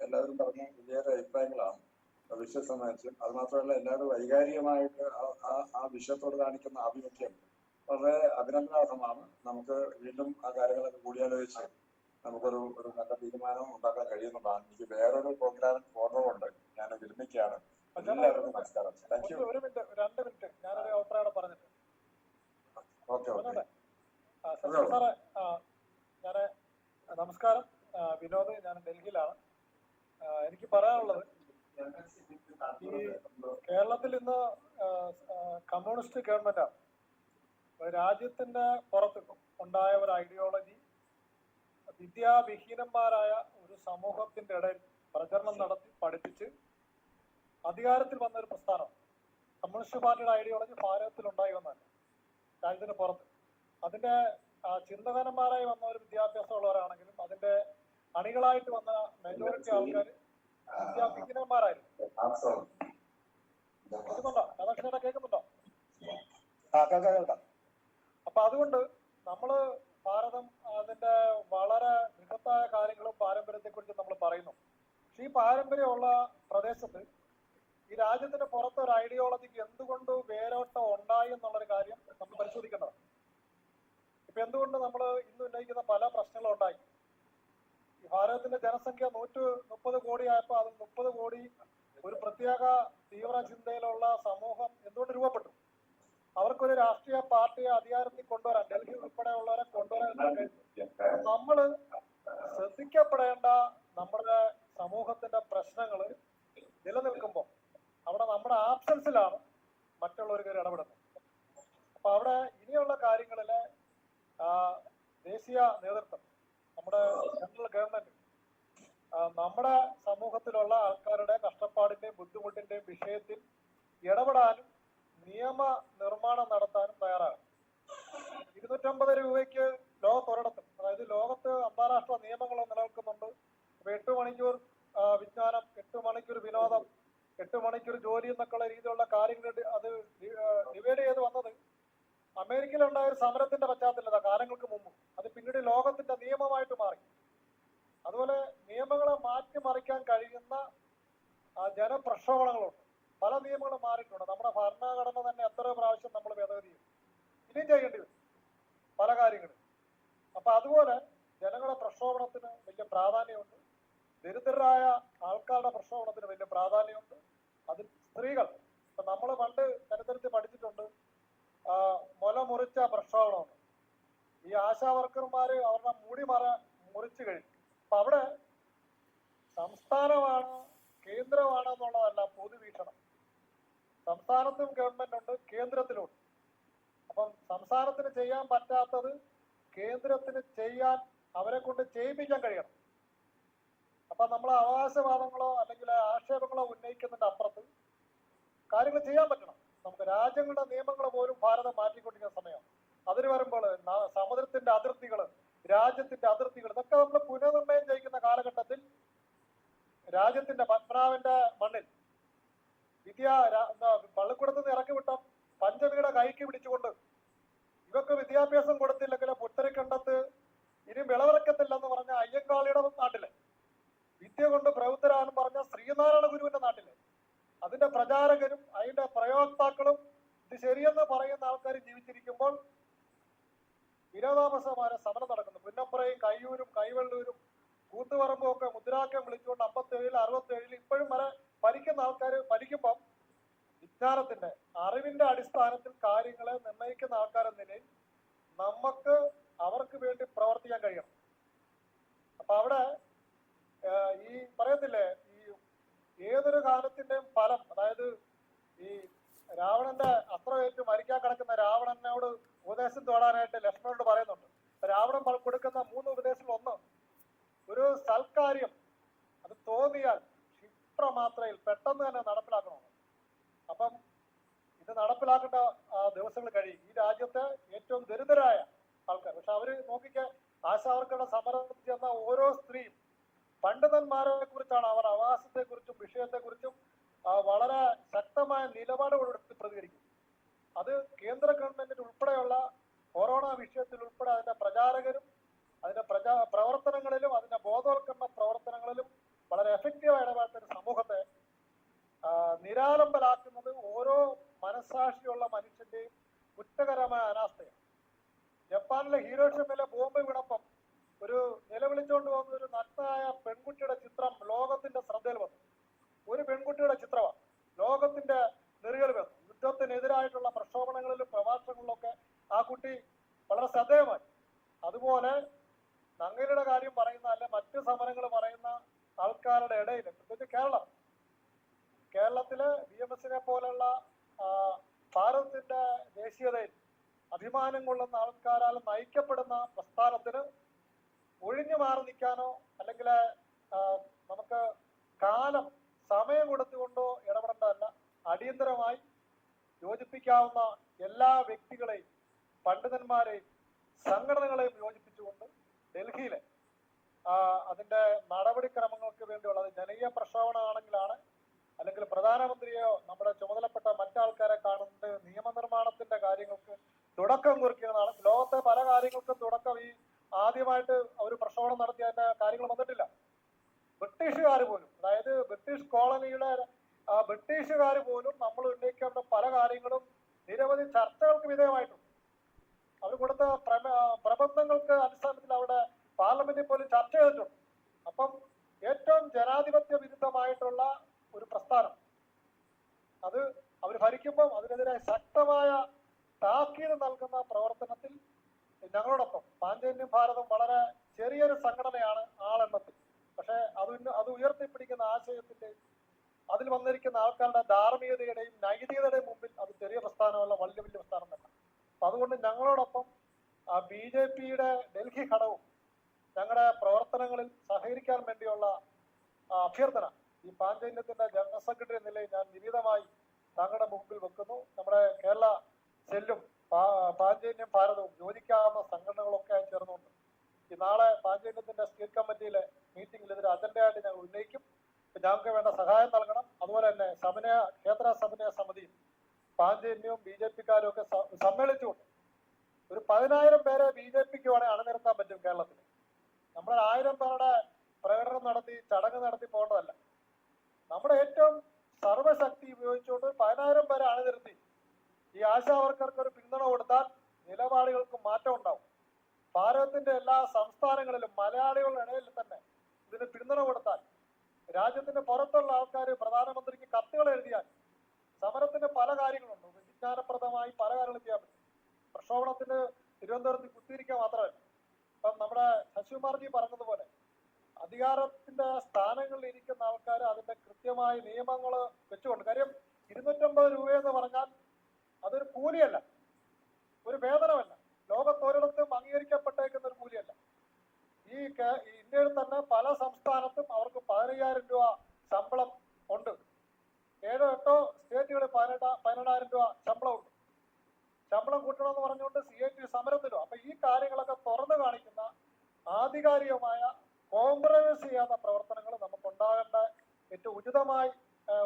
എല്ലാവരും പറഞ്ഞ വലിയേറെ അഭിപ്രായങ്ങളാണ് വിഷയം സംബന്ധിച്ച്. അത് മാത്രമല്ല, എല്ലാവരും വൈകാരികമായിട്ട് ആ വിഷയത്തോട് കാണിക്കുന്ന ആഭിമുഖ്യം വളരെ അഭിനന്ദനാർഹമാണ്. നമുക്ക് വീണ്ടും ആ കാര്യങ്ങളൊക്കെ കൂടിയാലോചിച്ച് നമുക്കൊരു നല്ല തീരുമാനം ഉണ്ടാക്കാൻ കഴിയുന്നതാണ്. എനിക്ക് വേറൊരു പ്രോഗ്രാം ഓർഡറുണ്ട്, ഞാൻ വിരമിക്കുകയാണ്. എല്ലാവർക്കും നമസ്കാരം. Thank you. ഒരു മിനിറ്റ്, 2 മിനിറ്റ്, ഞാനൊരു അഭിപ്രായം പറഞ്ഞിട്ട്. ഓക്കെ സാറേ, ഞാന് നമസ്കാരം, വിനോദ്, ഞാൻ ഡൽഹിയിലാണ്. എനിക്ക് പറയാനുള്ളത്, ഈ കേരളത്തിൽ ഇന്ന് കമ്മ്യൂണിസ്റ്റ് ഗവൺമെന്റാണ്. രാജ്യത്തിന്റെ പുറത്ത് ഉണ്ടായ ഒരു ഐഡിയോളജി വിദ്യാവിഹീനന്മാരായ ഒരു സമൂഹത്തിന്റെ ഇടയിൽ പ്രചരണം നടത്തി പഠിപ്പിച്ച് അധികാരത്തിൽ വന്ന ഒരു പ്രസ്ഥാനം. കമ്മ്യൂണിസ്റ്റ് പാർട്ടിയുടെ ഐഡിയോളജി ഭാരതത്തിൽ ഉണ്ടായി വന്നതല്ല, രാജ്യത്തിന് പുറത്ത്. അതിന്റെ ചിന്തകന്മാരായി വന്ന ഒരു വിദ്യാഭ്യാസമുള്ളവരാണെങ്കിലും അതിന്റെ അണികളായിട്ട് വന്ന മെജോറിറ്റി ആൾക്കാർ വിദ്യാവിഹീനന്മാരായിരുന്നു. കേൾക്കുന്നുണ്ടോ? രാധാകൃഷ്ണനെ കേൾക്കുന്നുണ്ടോ? അപ്പൊ അതുകൊണ്ട് നമ്മള് ഭാരതം അതിന്റെ വളരെ ബൃഹത്തായ കാര്യങ്ങളും പാരമ്പര്യത്തെ കുറിച്ച് നമ്മൾ പറയുന്നു. പക്ഷെ ഈ പാരമ്പര്യമുള്ള പ്രദേശത്ത് ഈ രാജ്യത്തിന്റെ പുറത്ത് ഒരു ഐഡിയോളജിക്ക് എന്തുകൊണ്ട് വേരോട്ടം ഉണ്ടായി എന്നുള്ളൊരു കാര്യം നമ്മൾ പരിശോധിക്കേണ്ടതാണ്. ഇപ്പൊ എന്തുകൊണ്ട് നമ്മൾ ഇന്ന് ഉന്നയിക്കുന്ന പല പ്രശ്നങ്ങളും ഉണ്ടായി. ഈ ഭാരതത്തിന്റെ ജനസംഖ്യ 130 കോടി ആയപ്പോൾ അതിൽ 30 കോടി ഒരു പ്രത്യേക തീവ്ര ചിന്തയിലുള്ള സമൂഹം എന്തുകൊണ്ട് രൂപപ്പെട്ടു? അവർക്കൊരു രാഷ്ട്രീയ പാർട്ടിയെ അധികാരത്തിൽ കൊണ്ടുവരാൻ, ഡൽഹി ഉൾപ്പെടെയുള്ളവരെ കൊണ്ടുവരാൻ കഴിയും. നമ്മള് ശ്രദ്ധിക്കപ്പെടേണ്ട നമ്മുടെ സമൂഹത്തിന്റെ പ്രശ്നങ്ങൾ നിലനിൽക്കുമ്പോൾ അവിടെ നമ്മുടെ ആബ്സൻസിലാണ് മറ്റുള്ളവർ കയറി ഇടപെടുന്നത്. അപ്പൊ അവിടെ ഇനിയുള്ള കാര്യങ്ങളിലെ ദേശീയ നേതൃത്വം, നമ്മുടെ സെൻട്രൽ ഗവൺമെന്റ് നമ്മുടെ സമൂഹത്തിലുള്ള ആൾക്കാരുടെ കഷ്ടപ്പാടിന്റെയും ബുദ്ധിമുട്ടിന്റെയും വിഷയത്തിൽ ഇടപെടാനും നിയമ നിർമ്മാണം നടത്താനും തയ്യാറാകും. 250 രൂപയ്ക്ക് ലോകത്തൊരിടത്തും, അതായത് ലോകത്ത് അന്താരാഷ്ട്ര നിയമങ്ങളും നിലനിൽക്കുന്നുണ്ട്. അപ്പൊ 8 മണിക്കൂർ വിജ്ഞാനം, 8 മണിക്കൂർ വിനോദം, 8 മണിക്കൂർ ജോലി എന്നൊക്കെയുള്ള രീതിയിലുള്ള കാര്യങ്ങൾ അത് ഡിവൈഡ് ചെയ്ത് വന്നത് അമേരിക്കയിലുണ്ടായ ഒരു സമരത്തിന്റെ പശ്ചാത്തലത കാലങ്ങൾക്ക് മുമ്പ്. അത് പിന്നീട് ലോകത്തിന്റെ നിയമമായിട്ട് മാറി. അതുപോലെ നിയമങ്ങളെ മാറ്റിമറിക്കാൻ കഴിയുന്ന ജനപ്രക്ഷോഭങ്ങളുണ്ട്. പല നിയമങ്ങളും മാറിയിട്ടുണ്ട്. നമ്മുടെ ഭരണഘടന തന്നെ എത്ര പ്രാവശ്യം നമ്മൾ ഭേദഗതി ചെയ്യും, ഇനിയും ചെയ്യേണ്ടി വരും പല കാര്യങ്ങളും. അപ്പൊ അതുപോലെ ജനങ്ങളുടെ പ്രക്ഷോഭണത്തിന് വലിയ പ്രാധാന്യമുണ്ട്. ദരിദ്രരായ ആൾക്കാരുടെ പ്രക്ഷോഭണത്തിന് വലിയ പ്രാധാന്യമുണ്ട്. അതിൽ സ്ത്രീകൾ, ഇപ്പൊ നമ്മൾ പണ്ട് ചരിത്രത്തിൽ പഠിച്ചിട്ടുണ്ട്, മുല മുറിച്ച പ്രക്ഷോഭണമാണ്. ഈ ആശാ വർക്കർമാര് അവരുടെ മുടി മുറിച്ചു കഴിഞ്ഞു. അപ്പൊ അവിടെ സംസ്ഥാനമാണ് കേന്ദ്രമാണ് എന്നുള്ളതല്ല പൊതുവീക്ഷണം. സംസ്ഥാനത്തും ഗവൺമെന്റ് ഉണ്ട്, കേന്ദ്രത്തിലുണ്ട്. അപ്പം സംസ്ഥാനത്തിന് ചെയ്യാൻ പറ്റാത്തത് കേന്ദ്രത്തിന് ചെയ്യാൻ അവരെ കൊണ്ട് ചെയ്യിപ്പിക്കാൻ കഴിയണം. അപ്പൊ നമ്മൾ അവകാശവാദങ്ങളോ അല്ലെങ്കിൽ ആക്ഷേപങ്ങളോ ഉന്നയിക്കുന്നതിന്റെ അപ്പുറത്ത് കാര്യങ്ങൾ ചെയ്യാൻ പറ്റണം. നമുക്ക് രാജ്യങ്ങളുടെ നിയമങ്ങൾ പോലും ഭാരതം മാറ്റിക്കൊണ്ടിരിക്കുന്ന സമയം. അതിന് വരുമ്പോൾ സമുദ്രത്തിന്റെ അതിർത്തികൾ, രാജ്യത്തിന്റെ അതിർത്തികൾ, ഇതൊക്കെ നമ്മൾ പുനർനിർണയം ചെയ്യുന്ന കാലഘട്ടത്തിൽ രാജ്യത്തിന്റെ പത്മനാഭന്റെ മണ്ണിൽ പള്ളിക്കൂടത്ത് നിന്ന് ഇറക്കി വിട്ട പഞ്ചമിയുടെ കൈക്ക് പിടിച്ചുകൊണ്ട് ഇവർക്ക് വിദ്യാഭ്യാസം കൊടുത്തില്ലെങ്കിൽ പുത്തരിക്കണ്ടത്ത് ഇനി വിളവിറക്കത്തില്ലെന്ന് പറഞ്ഞ അയ്യങ്കാളിയുടെ നാട്ടില്, വിദ്യ കൊണ്ട് പ്രവൃത്തരാനും പറഞ്ഞ ശ്രീനാരായണ ഗുരുവിന്റെ നാട്ടില് അതിന്റെ പ്രചാരകരും അതിന്റെ പ്രയോക്താക്കളും ഇത് ശരിയെന്ന് പറയുന്ന ആൾക്കാർ ജീവിച്ചിരിക്കുമ്പോൾ വിരോധാഭാസമായ സമരം നടക്കുന്നു. പുന്നപ്പുറയും കയ്യൂരും കൈവെള്ളൂരും കൂത്തുപറമ്പും ഒക്കെ മുദ്രാക്കം വിളിച്ചുകൊണ്ട് 57, 67 ഇപ്പോഴും വരെ ഭരിക്കുന്ന ആൾക്കാർ ഭരിക്കുമ്പം വിജ്ഞാനത്തിന്റെ അറിവിന്റെ അടിസ്ഥാനത്തിൽ കാര്യങ്ങളെ നിർണ്ണയിക്കുന്ന ആൾക്കാരെന്ന നിലയിൽ നമുക്ക് അവർക്ക് വേണ്ടി പ്രവർത്തിക്കാൻ കഴിയണം. അപ്പൊ അവിടെ ഈ പറയത്തില്ലേ, ഈ ഏതൊരു കാലത്തിന്റെയും ഫലം, അതായത് ഈ രാവണന്റെ അസ്ത്രമേറ്റ് മരിക്കാൻ കിടക്കുന്ന രാവണനോട് ഉപദേശം തോടാനായിട്ട് ലക്ഷ്മണനോട് പറയുന്നുണ്ട്. രാവണൻ കൊടുക്കുന്ന 3 ഉപദേശങ്ങൾ, ഒന്ന്, ഒരു സൽക്കാര്യം അത് തോന്നിയാൽ ക്ഷിപ്രമാത്രയിൽ പെട്ടെന്ന് തന്നെ നടപ്പിലാക്കണം. അപ്പം ഇത് നടപ്പിലാക്കേണ്ട ദിവസങ്ങൾ കഴിയും. ഈ രാജ്യത്തെ ഏറ്റവും ദരിദ്രരായ ആൾക്കാർ, പക്ഷെ അവര് നോക്കിക്കാൻ ആശാവർക്കറുടെ സമരത്തിൽ ചെന്ന ഓരോ സ്ത്രീയും പണ്ഡിതന്മാരെ കുറിച്ചാണ്, അവർ അവകാശത്തെക്കുറിച്ചും വിഷയത്തെക്കുറിച്ചും വളരെ ശക്തമായ നിലപാടുകളെടുത്ത് പ്രതികരിക്കും. അത് കേന്ദ്ര ഗവൺമെന്റിന് ഉൾപ്പെടെയുള്ള കൊറോണ വിഷയത്തിൽ ഉൾപ്പെടെ അതിന്റെ പ്രചാരകരും അതിന്റെ പ്രവർത്തനങ്ങളിലും അതിന്റെ ബോധവൽക്കരണ പ്രവർത്തനങ്ങളിലും വളരെ എഫക്റ്റീവായി ഇടപെടുന്ന സമൂഹത്തെ നിരാലംബരാക്കുന്നത് ഓരോ മനസ്സാക്ഷിയുള്ള മനുഷ്യന്റെയും കുറ്റകരമായ അനാസ്ഥയാണ്. ജപ്പാനിലെ ഹീരോഷിമയിലെ ബോംബ് വീണപ്പം ഒരു നിലവിളിച്ചുകൊണ്ട് പോകുന്ന ഒരു നഗ്നയായ പെൺകുട്ടിയുടെ ചിത്രം ലോകത്തിന്റെ ശ്രദ്ധയിൽ വന്നു. ഒരു പെൺകുട്ടിയുടെ ചിത്രമാണ് ലോകത്തിന്റെ നെറുകയിൽ വന്നു. യുദ്ധത്തിനെതിരായിട്ടുള്ള പ്രക്ഷോഭണങ്ങളിലും പ്രഭാഷണങ്ങളിലൊക്കെ ആ കുട്ടി വളരെ ശ്രദ്ധേയമായി. അതുപോലെ നങ്ങേലിയുടെ കാര്യം പറയുന്ന അല്ലെ മറ്റ് സമരങ്ങൾ പറയുന്ന ആൾക്കാരുടെ ഇടയിൽ, പ്രത്യേകിച്ച് കേരളത്തിലെ BMS-നെ പോലുള്ള ഭാരതത്തിന്റെ ദേശീയതയിൽ അഭിമാനം കൊള്ളുന്ന ആൾക്കാരാൽ നയിക്കപ്പെടുന്ന പ്രസ്ഥാനത്തിന് ഒഴിഞ്ഞു മാറി നിൽക്കാനോ അല്ലെങ്കിൽ നമുക്ക് സമയം കൊടുത്തുകൊണ്ടോ ഇടപെടേണ്ടതല്ല. അടിയന്തരമായി യോജിപ്പിക്കാവുന്ന എല്ലാ വ്യക്തികളെയും പണ്ഡിതന്മാരെയും സംഘടനകളെയും യോജിപ്പിച്ചുകൊണ്ട് ഡൽഹിയിലെ അതിന്റെ നടപടിക്രമങ്ങൾക്ക് വേണ്ടിയുള്ളത് ജനകീയ പ്രക്ഷോഭണമാണെങ്കിലാണ്, അല്ലെങ്കിൽ പ്രധാനമന്ത്രിയോ നമ്മുടെ ചുമതലപ്പെട്ട മറ്റാൾക്കാരെ കാണുന്നത് നിയമനിർമ്മാണത്തിന്റെ കാര്യങ്ങൾക്ക് തുടക്കം കുറിക്കുന്നതാണ്. ലോകത്തെ പല കാര്യങ്ങൾക്കും തുടക്കം ഈ ആദ്യമായിട്ട് അവർ പ്രക്ഷോഭണം നടത്തിയ കാര്യങ്ങൾ വന്നിട്ടില്ല. ബ്രിട്ടീഷുകാർ പോലും, അതായത് ബ്രിട്ടീഷ് കോളനിയുടെ ബ്രിട്ടീഷുകാർ പോലും നമ്മൾ ഉന്നയിക്കേണ്ട പല കാര്യങ്ങളും നിരവധി ചർച്ചകൾക്ക് വിധേയമായിട്ടുണ്ട്. അവർ കൊടുത്ത പ്രബന്ധങ്ങൾക്ക് അടിസ്ഥാനത്തിൽ അവിടെ പാർലമെന്റിൽ പോലും ചർച്ച ചെയ്തിട്ടുണ്ട്. അപ്പം ഏറ്റവും ജനാധിപത്യ വിരുദ്ധമായിട്ടുള്ള ഒരു പ്രസ്ഥാനം അത് അവർ ഭരിക്കുമ്പോൾ അതിനെതിരെ ശക്തമായ താക്കീത് നൽകുന്ന പ്രവർത്തനത്തിൽ ഞങ്ങളോടൊപ്പം പാഞ്ചജന്യം ഭാരതം വളരെ ചെറിയൊരു സംഘടനയാണ് ആളെണ്ണത്തിൽ. പക്ഷെ അത് ഉയർത്തിപ്പിടിക്കുന്ന ആശയത്തിന്റെ അതിൽ വന്നിരിക്കുന്ന ആൾക്കാരുടെ ധാർമ്മികതയുടെയും നൈതികതയുടെയും മുമ്പിൽ അത് ചെറിയ പ്രസ്ഥാനമല്ല, വലിയ പ്രസ്ഥാനം തന്നെ. അപ്പൊ അതുകൊണ്ട് ഞങ്ങളോടൊപ്പം BJP-യുടെ ഡൽഹി ഘടകവും ഞങ്ങളുടെ പ്രവർത്തനങ്ങളിൽ സഹകരിക്കാൻ വേണ്ടിയുള്ള അഭ്യർത്ഥന ഈ പാഞ്ചജന്യത്തിന്റെ ജനറൽ സെക്രട്ടറി എന്ന നിലയിൽ ഞാൻ വിനീതമായി താങ്കളുടെ മുമ്പിൽ വെക്കുന്നു. നമ്മുടെ കേരള സെല്ലും പാഞ്ചജന്യം ഭാരതവും യോജിക്കാവുന്ന സംഘടനകളൊക്കെ ആയി ചേർന്നുകൊണ്ട് ഈ നാളെ പാഞ്ചജന്യത്തിന്റെ സ്റ്റേറ്റ് കമ്മിറ്റിയിലെ മീറ്റിംഗിൽ ഇതിന് അജണ്ടയായിട്ട് ഞങ്ങൾ ഉന്നയിക്കും. ഞങ്ങൾക്ക് വേണ്ട സഹായം നൽകണം. അതുപോലെ തന്നെ ക്ഷേത്ര സമന്വയ സമിതിയും പാഞ്ചജന്യവും BJP-ക്കാരും ഒക്കെ സമ്മേളിച്ചുകൊണ്ട് ഒരു 10,000 പേരെ BJP-ക്ക് വേണമെങ്കിൽ അണിനിരത്താൻ പറ്റും. കേരളത്തിൽ നമ്മൾ 1000 പേരുടെ പ്രകടനം നടത്തി ചടങ്ങ് നടത്തി പോകേണ്ടതല്ല. നമ്മുടെ ഏറ്റവും സർവശക്തി ഉപയോഗിച്ചുകൊണ്ട് 10,000 പേരെ അണിനിരത്തി ഈ ആശാവർക്കർക്ക് ഒരു പിന്തുണ കൊടുത്താൽ നിലപാടുകൾക്ക് മാറ്റം ഉണ്ടാവും. ഭാരതത്തിന്റെ എല്ലാ സംസ്ഥാനങ്ങളിലും മലയാളികളുടെ ഇടയിൽ തന്നെ ഇതിന് പിന്തുണ കൊടുത്താൽ രാജ്യത്തിന്റെ പുറത്തുള്ള ആൾക്കാർ പ്രധാനമന്ത്രിക്ക് കത്തുകൾ എഴുതിയാൽ സമരത്തിന് പല കാര്യങ്ങളുണ്ട്. വിജ്ഞാനപ്രദമായി പല കാര്യങ്ങളും ചെയ്യാൻ പറ്റും. പ്രക്ഷോഭണത്തിന് തിരുവനന്തപുരത്ത് കുത്തിയിരിക്കുക മാത്രമല്ല. ഇപ്പം നമ്മുടെ ശശികുമാർജി പറഞ്ഞതുപോലെ അധികാരത്തിന്റെ സ്ഥാനങ്ങളിൽ ഇരിക്കുന്ന ആൾക്കാർ അതിന്റെ കൃത്യമായ നിയമങ്ങൾ വെച്ചുകൊണ്ട്, കാര്യം 250 രൂപയെന്ന് പറഞ്ഞാൽ അതൊരു കൂലിയല്ല, ഒരു വേതനമല്ല, ലോകത്തൊരിടത്തും അംഗീകരിക്കപ്പെട്ടേക്കുന്ന ഒരു കൂലിയല്ല. ഈ ഇന്ത്യയിൽ തന്നെ പല സംസ്ഥാനത്തും അവർക്ക് 15,000 രൂപ ശമ്പളം ഉണ്ട്. 7-8 സ്റ്റേറ്റുകളിൽ 12,000 രൂപ ശമ്പളമുണ്ട്. ശമ്പളം കൂട്ടണമെന്ന് പറഞ്ഞുകൊണ്ട് CIT സമരത്തിലും. അപ്പൊ ഈ കാര്യങ്ങളൊക്കെ തുറന്നു കാണിക്കുന്ന ആധികാരികമായ കോംപ്രമൈസ് ചെയ്യാത്ത പ്രവർത്തനങ്ങൾ നമുക്കുണ്ടാകേണ്ട ഏറ്റവും ഉചിതമായ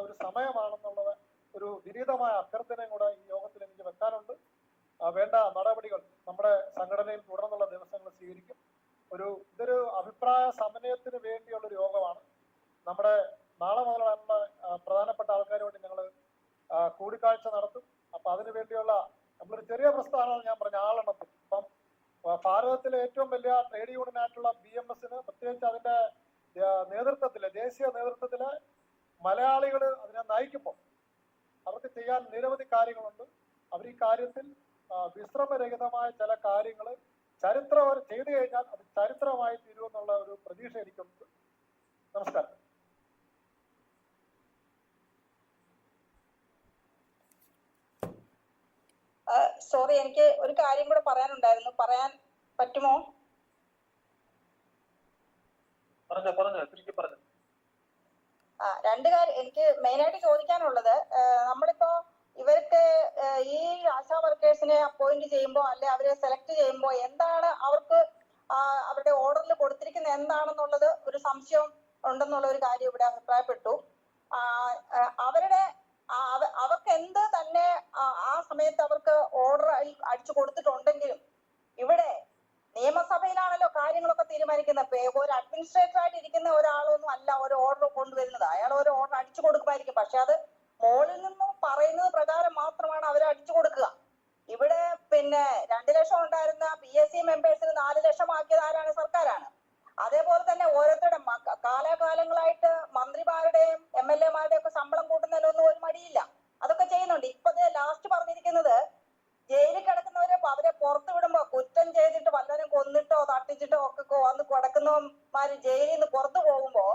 ഒരു സമയമാണെന്നുള്ളത് ഒരു വിനീതമായ അഭ്യർത്ഥനയും കൂടെ ഈ യോഗത്തിൽ എനിക്ക് വെക്കാനുണ്ട്. വേണ്ട നടപടികൾ നമ്മുടെ സംഘടനയിൽ തുടർന്നുള്ള ദിവസങ്ങൾ സ്വീകരിക്കും. ഇതൊരു അഭിപ്രായ സമന്വയത്തിന് വേണ്ടിയുള്ള ഒരു യോഗമാണ്. നമ്മുടെ നാളെ മുതലുള്ള പ്രധാനപ്പെട്ട ആൾക്കാരുമായിട്ട് ഞങ്ങൾ കൂടിക്കാഴ്ച നടത്തും. അപ്പൊ അതിനു വേണ്ടിയുള്ള നമ്മളൊരു ചെറിയ പ്രസ്ഥാനമാണ് ഞാൻ പറഞ്ഞ ആളെണ്ണത്തിൽ. ഇപ്പം ഭാരതത്തിലെ ഏറ്റവും വലിയ ട്രേഡ് യൂണിയൻ ആയിട്ടുള്ള BMS-ന് പ്രത്യേകിച്ച് അതിന്റെ നേതൃത്വത്തില്, ദേശീയ നേതൃത്വത്തില് മലയാളികൾ അതിനെ നയിക്കുമ്പോൾ അവർക്ക് ചെയ്യാൻ നിരവധി കാര്യങ്ങളുണ്ട്. അവർ ഈ കാര്യത്തിൽ വിശ്രമരഹിതമായ ചില കാര്യങ്ങൾ ചരിത്രം ചെയ്തു കഴിഞ്ഞാൽ അത് ചരിത്രമായി തീരുമെന്നുള്ള ഒരു പ്രതീക്ഷ എനിക്കുണ്ട്. നമസ്കാരം. സോറി, എനിക്ക് ഒരു കാര്യം കൂടെ പറയാനുണ്ടായിരുന്നു. പറയാൻ പറ്റുമോ? രണ്ട് കാര്യം എനിക്ക് മെയിനായിട്ട് ചോദിക്കാനുള്ളത്. നമ്മളിപ്പോ ഇവർക്ക് ഈ ആശാ വർക്കേഴ്സിനെ അപ്പോയിന്റ് ചെയ്യുമ്പോൾ അല്ലെ അവരെ സെലക്ട് ചെയ്യുമ്പോൾ എന്താണ് അവർക്ക് അവരുടെ ഓർഡറിൽ കൊടുത്തിരിക്കുന്നത് എന്താണെന്നുള്ളത് ഒരു സംശയം ഉണ്ടെന്നുള്ള ഒരു കാര്യം ഇവിടെ അഭിപ്രായപ്പെട്ടു. അവർക്ക് എന്ത് തന്നെ ആ സമയത്ത് അവർക്ക് ഓർഡർ അടിച്ചു കൊടുത്തിട്ടുണ്ടെങ്കിലും ഇവിടെ നിയമസഭയിലാണല്ലോ കാര്യങ്ങളൊക്കെ തീരുമാനിക്കുന്നത്. ഒരു അഡ്മിനിസ്ട്രേറ്റർ ആയിട്ട് ഇരിക്കുന്ന ഒരാളൊന്നും അല്ല ഒരു ഓർഡർ കൊണ്ടുവരുന്നത്. അയാൾ ഒരു ഓർഡർ അടിച്ചു കൊടുക്കുമായിരിക്കും, പക്ഷെ അത് മോളിൽ നിന്നും പറയുന്നത് പ്രകാരം മാത്രമാണ് അവർ അടിച്ചു കൊടുക്കുക. ഇവിടെ പിന്നെ 2 ലക്ഷം ഉണ്ടായിരുന്ന PSC മെമ്പേഴ്സിന് 4 ലക്ഷം ആക്കിയത് ആരാണ്? സർക്കാരാണ്. അതേപോലെ തന്നെ ഓരോരുത്തരുടെ കാലാകാലങ്ങളായിട്ട് മന്ത്രിമാരുടെയും MLA-മാരുടെയും ഒക്കെ ശമ്പളം കൂട്ടുന്നതിലൊന്നും ഒരു മടിയില്ല, അതൊക്കെ ചെയ്യുന്നുണ്ട്. ഇപ്പൊ ലാസ്റ്റ് പറഞ്ഞിരിക്കുന്നത് ജയിലിൽ കിടക്കുന്നവരെ അവരെ പുറത്തു വിടുമ്പോ കുറ്റം ചെയ്തിട്ട് വല്ലവരും കൊന്നിട്ടോ തട്ടിച്ചിട്ടോ ഒക്കെ വന്ന് കിടക്കുന്നവന്മാര് ജയിലിൽ നിന്ന് പുറത്തു പോകുമ്പോ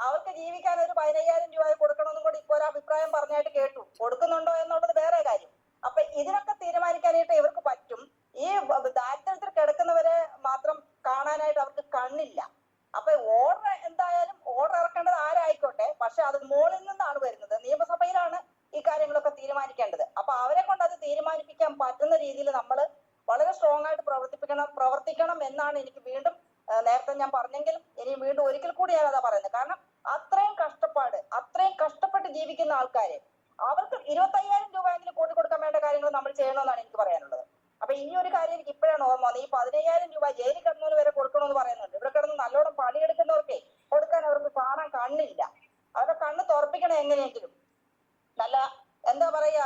അവർക്ക് ജീവിക്കാൻ ഒരു 15,000 രൂപ കൊടുക്കണമെന്നും കൂടി ഇപ്പൊ ഒരു അഭിപ്രായം പറഞ്ഞായിട്ട് കേട്ടു. കൊടുക്കുന്നുണ്ടോ എന്നുള്ളത് വേറെ കാര്യം. അപ്പൊ ഇതിനൊക്കെ തീരുമാനിക്കാനായിട്ട് ഇവർക്ക് പറ്റും. ഈ ദാരിദ്ര്യത്തിൽ കിടക്കുന്നവരെ മാത്രം കാണാനായിട്ട് അവർക്ക് കണ്ണില്ല. അപ്പൊ ഓർഡർ എന്തായാലും ഓർഡർ ഇറക്കേണ്ടത് ആരായിക്കോട്ടെ, പക്ഷെ അത് മോളിൽ നിന്നാണ് വരുന്നത്. നിയമസഭയിലാണ് ഈ കാര്യങ്ങളൊക്കെ തീരുമാനിക്കേണ്ടത്. അപ്പൊ അവരെ കൊണ്ട് അത് തീരുമാനിപ്പിക്കാൻ പറ്റുന്ന രീതിയിൽ നമ്മൾ വളരെ സ്ട്രോങ് ആയിട്ട് പ്രവർത്തിക്കണം എന്നാണ് എനിക്ക് വീണ്ടും നേരത്തെ ഞാൻ പറഞ്ഞെങ്കിലും ഇനി വീണ്ടും ഒരിക്കൽ കൂടി ഞാൻ അതാ പറയുന്നത്. കാരണം അത്രയും കഷ്ടപ്പെട്ട് ജീവിക്കുന്ന ആൾക്കാര് അവർക്ക് 25,000 രൂപ എങ്കിലും കൂട്ടി കൊടുക്കാൻ വേണ്ട കാര്യങ്ങൾ നമ്മൾ ചെയ്യണമെന്നാണ് എനിക്ക് പറയാനുള്ളത്. അപ്പൊ ഈ ഒരു കാര്യം എനിക്ക് ഇപ്പോഴാണ് ഓർമ്മ വന്നത്. ഈ 15,000 രൂപ ജയിലിൽ കിടന്നവര് വരെ കൊടുക്കണമെന്ന് പറയുന്നുണ്ട്. ഇവിടെ കിടന്ന് നല്ലോണം പണിയെടുക്കുന്നവർക്കേ കൊടുക്കാൻ അവർക്ക് കാണാൻ കണ്ണില്ല. അവരുടെ കണ്ണ് തുറപ്പിക്കണം എങ്ങനെയെങ്കിലും. നല്ല എന്താ പറയാ,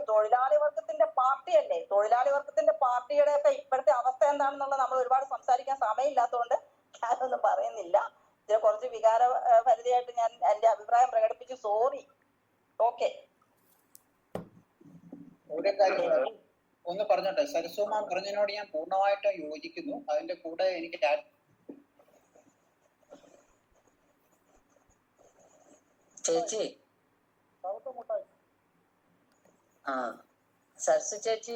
തൊഴിലാളി വർഗത്തിന്റെ പാർട്ടിയല്ലേ. തൊഴിലാളി വർഗത്തിന്റെ പാർട്ടിയുടെ ഒക്കെ ഇപ്പോഴത്തെ അവസ്ഥ എന്താണെന്നുള്ളത് നമ്മൾ ഒരുപാട് സംസാരിക്കാൻ സമയമില്ലാത്തതുകൊണ്ട് ഞാനൊന്നും പറയുന്നില്ല. ഇതിനെ കുറച്ച് വികാരഭരിതയായിട്ട് ഞാൻ എന്റെ അഭിപ്രായം പ്രകടിപ്പിച്ചു. സോറി. ഓക്കെ. ഒരു കാര്യം ഒന്ന് പറഞ്ഞോട്ടെ, സരസ്വമ പറഞ്ഞതിനോട് ഞാൻ പൂർണ്ണമായിട്ട് യോജിക്കുന്നു. അതിന്റെ കൂടെ എനിക്ക് ചേച്ചി സരസു ചേച്ചി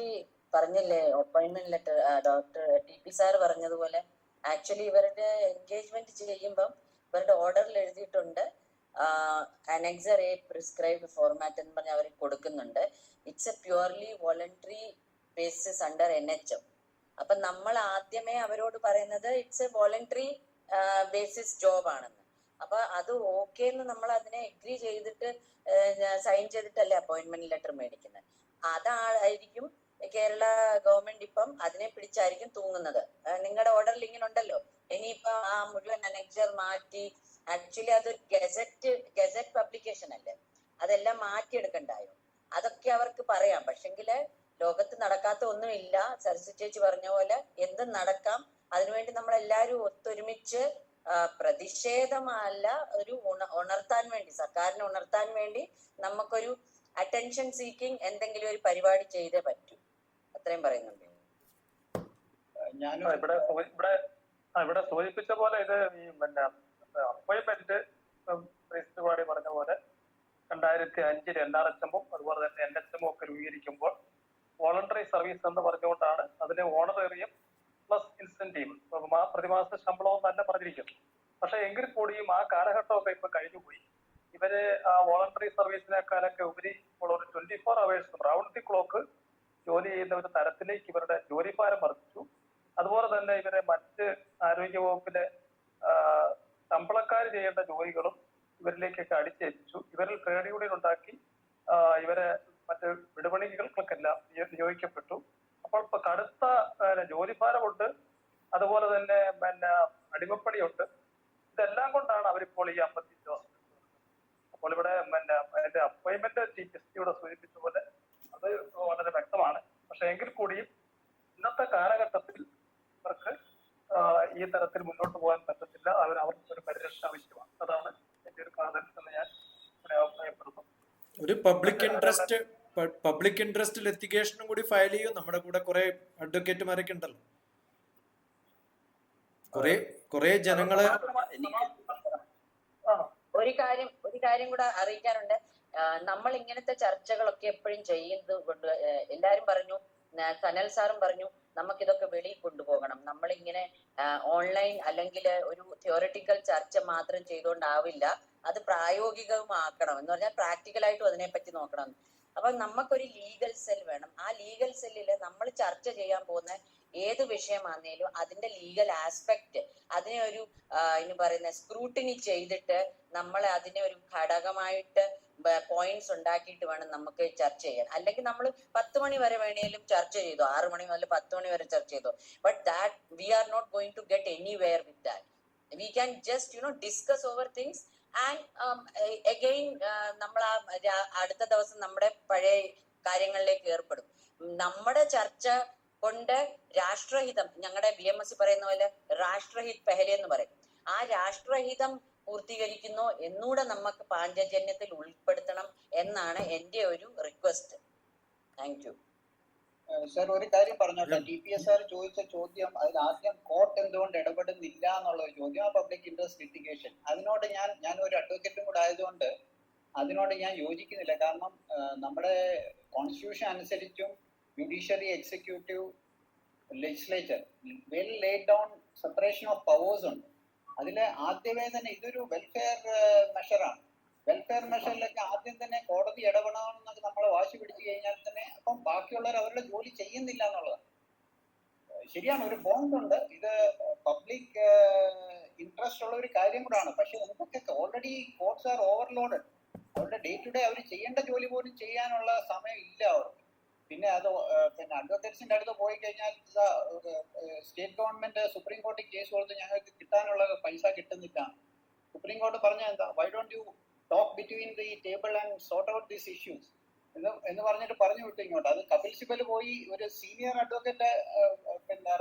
പറഞ്ഞില്ലേ appointment letter, doctor TP sir പറഞ്ഞതുപോലെ ആക്ച്വലി ഇവരുടെ എൻഗേജ്മെന്റ് ചെയ്യുമ്പം ഇവരുടെ ഓർഡറിൽ എഴുതിയിട്ടുണ്ട് അനക്സർ A പ്രിസ്ക്രൈബ്ഡ് ഫോർമാറ്റ് എന്ന് പറഞ്ഞ് അവർ കൊടുക്കുന്നുണ്ട്. It's A purely voluntary basis under NHM. അപ്പൊ നമ്മൾ ആദ്യമേ അവരോട് പറയുന്നത് it's A voluntary basis job ആണെന്ന്. അപ്പൊ അത് ഓക്കെ എന്ന് നമ്മൾ അതിനെ എഗ്രി ചെയ്തിട്ട് സൈൻ ചെയ്തിട്ടല്ലേ അപ്പോയിന്റ്മെന്റ് ലെറ്റർ മേടിക്കുന്നത്. അതായിരിക്കും കേരള ഗവൺമെന്റ് ഇപ്പം അതിനെ പിടിച്ചായിരിക്കും തൂങ്ങുന്നത്. നിങ്ങളുടെ ഓർഡറിൽ ഇങ്ങനെ ഉണ്ടല്ലോ, ഇനിയിപ്പൊ ആ മുഴുവൻ അനക്സർ മാറ്റി, ആക്ച്വലി അതൊരു ഗസറ്റ് പബ്ലിക്കേഷൻ അല്ലേ, അതെല്ലാം മാറ്റിയെടുക്കണ്ടായോ? അതൊക്കെ അവർക്ക് പറയാം. പക്ഷെങ്കില് ലോകത്ത് നടക്കാത്ത ഒന്നുമില്ല. സരസ്വതി ചേച്ചി പറഞ്ഞ പോലെ എന്തും നടക്കാം. അതിനുവേണ്ടി നമ്മൾ എല്ലാവരും ഒത്തൊരുമിച്ച് പ്രതിഷേധമല്ല, ഒരു ഉണർത്താൻ വേണ്ടി, സർക്കാരിനെ ഉണർത്താൻ വേണ്ടി നമുക്കൊരു അറ്റൻഷൻ സീക്കിംഗ് എന്തെങ്കിലും ഒരു പരിപാടി ചെയ്തേ പറ്റൂ. അത്രയും പറയുന്നുണ്ട്. ഇവിടെ സൂചിപ്പിച്ച പോലെ ഇത് ഈ പിന്നെ അപ്പോയിന്റ്മെന്റ് പാടി പറഞ്ഞ പോലെ 2005 NRHM-ഉം അതുപോലെ തന്നെ NHM-ഉം ഒക്കെ രൂപീകരിക്കുമ്പോൾ വോളണ്ടറി സർവീസ് എന്ന് പറഞ്ഞുകൊണ്ടാണ് അതിലെ ഓണറേറിയം പ്ലസ് ഇൻസെന്റീവ് പ്രതിമാസ ശമ്പളവും തന്നെ പറഞ്ഞിരിക്കുന്നു. പക്ഷെ എങ്കിൽ കൂടിയും ആ കാലഘട്ടമൊക്കെ ഇപ്പൊ കഴിഞ്ഞുപോയി. ഇവര് ആ വോളണ്ടറി സർവീസിനേക്കാളൊക്കെ ഉപരി ഇപ്പോൾ ഒരു 24 hours റൗണ്ട് ദി ക്ലോക്ക് ജോലി ചെയ്യുന്ന ഒരു തരത്തിലേക്ക് ഇവരുടെ ജോലിഭാരം വർദ്ധിച്ചു. അതുപോലെ തന്നെ ഇവരെ മറ്റ് ആരോഗ്യ വകുപ്പിലെ ശമ്പളക്കാർ ചെയ്യേണ്ട ജോലികളും ഇവരിലേക്കൊക്കെ അടിച്ചേൽപ്പിച്ചു. ഇവരിൽ ട്രേഡ് യൂണിയൻ ഉണ്ടാക്കി ഇവരെ മറ്റ് വിപണികൾക്കൊക്കെല്ലാം നിയോഗിക്കപ്പെട്ടു. അപ്പോൾ ഇപ്പൊ കടുത്ത ജോലിഭാരമുണ്ട്, അതുപോലെ തന്നെ പിന്നെ അടിമപ്പണിയുണ്ട്. ഇതെല്ലാം കൊണ്ടാണ് അവരിപ്പോൾ ഈ 55 ദിവസം. അപ്പോൾ ഇവിടെ പിന്നെ അതിന്റെ അപ്പോയിന്റ്മെന്റ് ചീഫ് ജസ്റ്റിസ് സൂചിപ്പിച്ച പോലെ അത് വളരെ വ്യക്തമാണ്. പക്ഷെ എങ്കിൽ കൂടിയും ഇന്നത്തെ കാലഘട്ടത്തിൽ അവർക്ക് ഈ തരത്തിൽ മുന്നോട്ട് പോകാൻ പറ്റത്തില്ല. അവർക്ക് ഒരു പരിരക്ഷ ആവശ്യമാണ്. അതാണ് എന്റെ ഒരു കാതൽ എന്ന് ഞാൻ ഇവിടെ അഭിപ്രായപ്പെടുന്നു. ഒരു പബ്ലിക് ഇൻട്രസ്റ്റ് ലിറ്റിഗേഷനും കൂടി ഫയൽ ചെയ്യും. നമ്മുടെ കൂടെ കുറെ അഡ്വക്കേറ്റുമാരൊക്കെ ഉണ്ടല്ലോ, കുറെ ജനങ്ങള്. ഒരു കാര്യം കൂടെ അറിയിക്കാനുണ്ട്. നമ്മൾ ഇങ്ങനത്തെ ചർച്ചകളൊക്കെ എപ്പോഴും ചെയ്യുന്നത് കൊണ്ട് എല്ലാരും പറഞ്ഞു, സനൽ സാറും പറഞ്ഞു, നമുക്കിതൊക്കെ വെളിയിൽ കൊണ്ടുപോകണം. നമ്മളിങ്ങനെ ഓൺലൈൻ അല്ലെങ്കിൽ ഒരു തിയോറിറ്റിക്കൽ ചർച്ച മാത്രം ചെയ്തുകൊണ്ടാവില്ല, അത് പ്രായോഗികമാക്കണം. എന്ന് പറഞ്ഞാൽ പ്രാക്ടിക്കലായിട്ടും അതിനെപ്പറ്റി നോക്കണം. അപ്പൊ നമുക്കൊരു ലീഗൽ സെൽ വേണം. ആ ലീഗൽ സെല്ലില് നമ്മൾ ചർച്ച ചെയ്യാൻ പോകുന്ന ഏത് വിഷയമാണെങ്കിലും അതിന്റെ ലീഗൽ ആസ്പെക്ട്, അതിനെ ഒരു ഇനി പറയുന്ന സ്ക്രൂട്ടിനി ചെയ്തിട്ട് നമ്മൾ അതിനെ ഒരു ഘടകമായിട്ട് പോയിന്റ്സ് ഉണ്ടാക്കിയിട്ട് വേണം നമുക്ക് ചർച്ച ചെയ്യാൻ. അല്ലെങ്കിൽ നമ്മൾ 10 മണി വരെ വേണേലും ചർച്ച ചെയ്തു, 6 മണി മുതൽ 10 മണി വരെ ചർച്ച ചെയ്തു. But that we are not going to get anywhere with that. We can just discuss over things and again നമ്മൾ അടുത്ത ദിവസം നമ്മുടെ പഴയ കാര്യങ്ങളിലേക്ക് ഏർപ്പെടും. നമ്മുടെ ചർച്ച കൊണ്ട് രാഷ്ട്രഹിതം, ഞങ്ങളുടെ BMS പറയുന്ന പോലെ രാഷ്ട്രഹിത് പെഹലെ എന്ന് പറയും, ആ രാഷ്ട്രഹിതം പൂർത്തീകരിക്കുന്നു എന്നൂടെ നമുക്ക് പാഞ്ചജന്യത്തിൽ ഉൾപ്പെടുത്തണം എന്നാണ് എന്റെ ഒരു റിക്വസ്റ്റ്. Thank you sir. ഒരു കാര്യം പറഞ്ഞോട്ടെ, TPS സാർ ചോദിച്ച ചോദ്യം, അതിൽ ആദ്യം കോർട്ട് എന്തുകൊണ്ട് ഇടപെടുന്നില്ല എന്നുള്ള ഒരു ചോദ്യം, ആ പബ്ലിക് ഇൻട്രസ്റ്റ് ലിറ്റിഗേഷൻ. അതിനോട് ഞാൻ ഒരു അഡ്വക്കേറ്റും കൂടെ ആയതുകൊണ്ട് അതിനോട് ഞാൻ യോജിക്കുന്നില്ല. കാരണം നമ്മുടെ കോൺസ്റ്റിറ്റ്യൂഷൻ അനുസരിച്ചും judiciary, executive, legislature well laid down separation of powers ഉണ്ട്. അതിലെ ആദ്യമേ തന്നെ ഇതൊരു വെൽഫെയർ മെഷറാണ്. വെൽഫെയർ മെഷറിലൊക്കെ ആദ്യം തന്നെ കോടതി ഇടപെടണമെന്നൊക്കെ നമ്മൾ വാശി പിടിച്ചു കഴിഞ്ഞാൽ തന്നെ അപ്പം ബാക്കിയുള്ളവർ അവരുടെ ജോലി ചെയ്യുന്നില്ല എന്നുള്ളതാണ്. ശരിയാണ്, ഒരു പോയിന്റ് ഉണ്ട്. ഇത് പബ്ലിക് ഇൻട്രസ്റ്റ് ഉള്ള ഒരു കാര്യം കൂടാണ്. പക്ഷെ നമുക്കൊക്കെ ഓൾറെഡി കോർട്ട്സ് ആർ ഓവർലോഡഡ്. അവരുടെ ഡേ ടു ഡേ അവർ ചെയ്യേണ്ട ജോലി പോലും ചെയ്യാനുള്ള സമയം ഇല്ല അവർക്ക്. പിന്നെ അഡ്വക്കേറ്റ്സിന്റെ അടുത്ത് പോയി കഴിഞ്ഞാൽ സ്റ്റേറ്റ് ഗവൺമെന്റ് സുപ്രീം കോടതി കേസ് കൊടുത്ത് ഞങ്ങൾക്ക് കിട്ടാനുള്ള പൈസ കിട്ടുന്നില്ല. സുപ്രീം കോടതി പറഞ്ഞ എന്താ, why don't you talk between the table and sort out these issues എന്ന് പറഞ്ഞിട്ട് പറഞ്ഞു വിട്ടു ഇങ്ങോട്ട്. അത് കപിൽ സിബൽ പോയി ഒരു സീനിയർ അഡ്വക്കേറ്റ്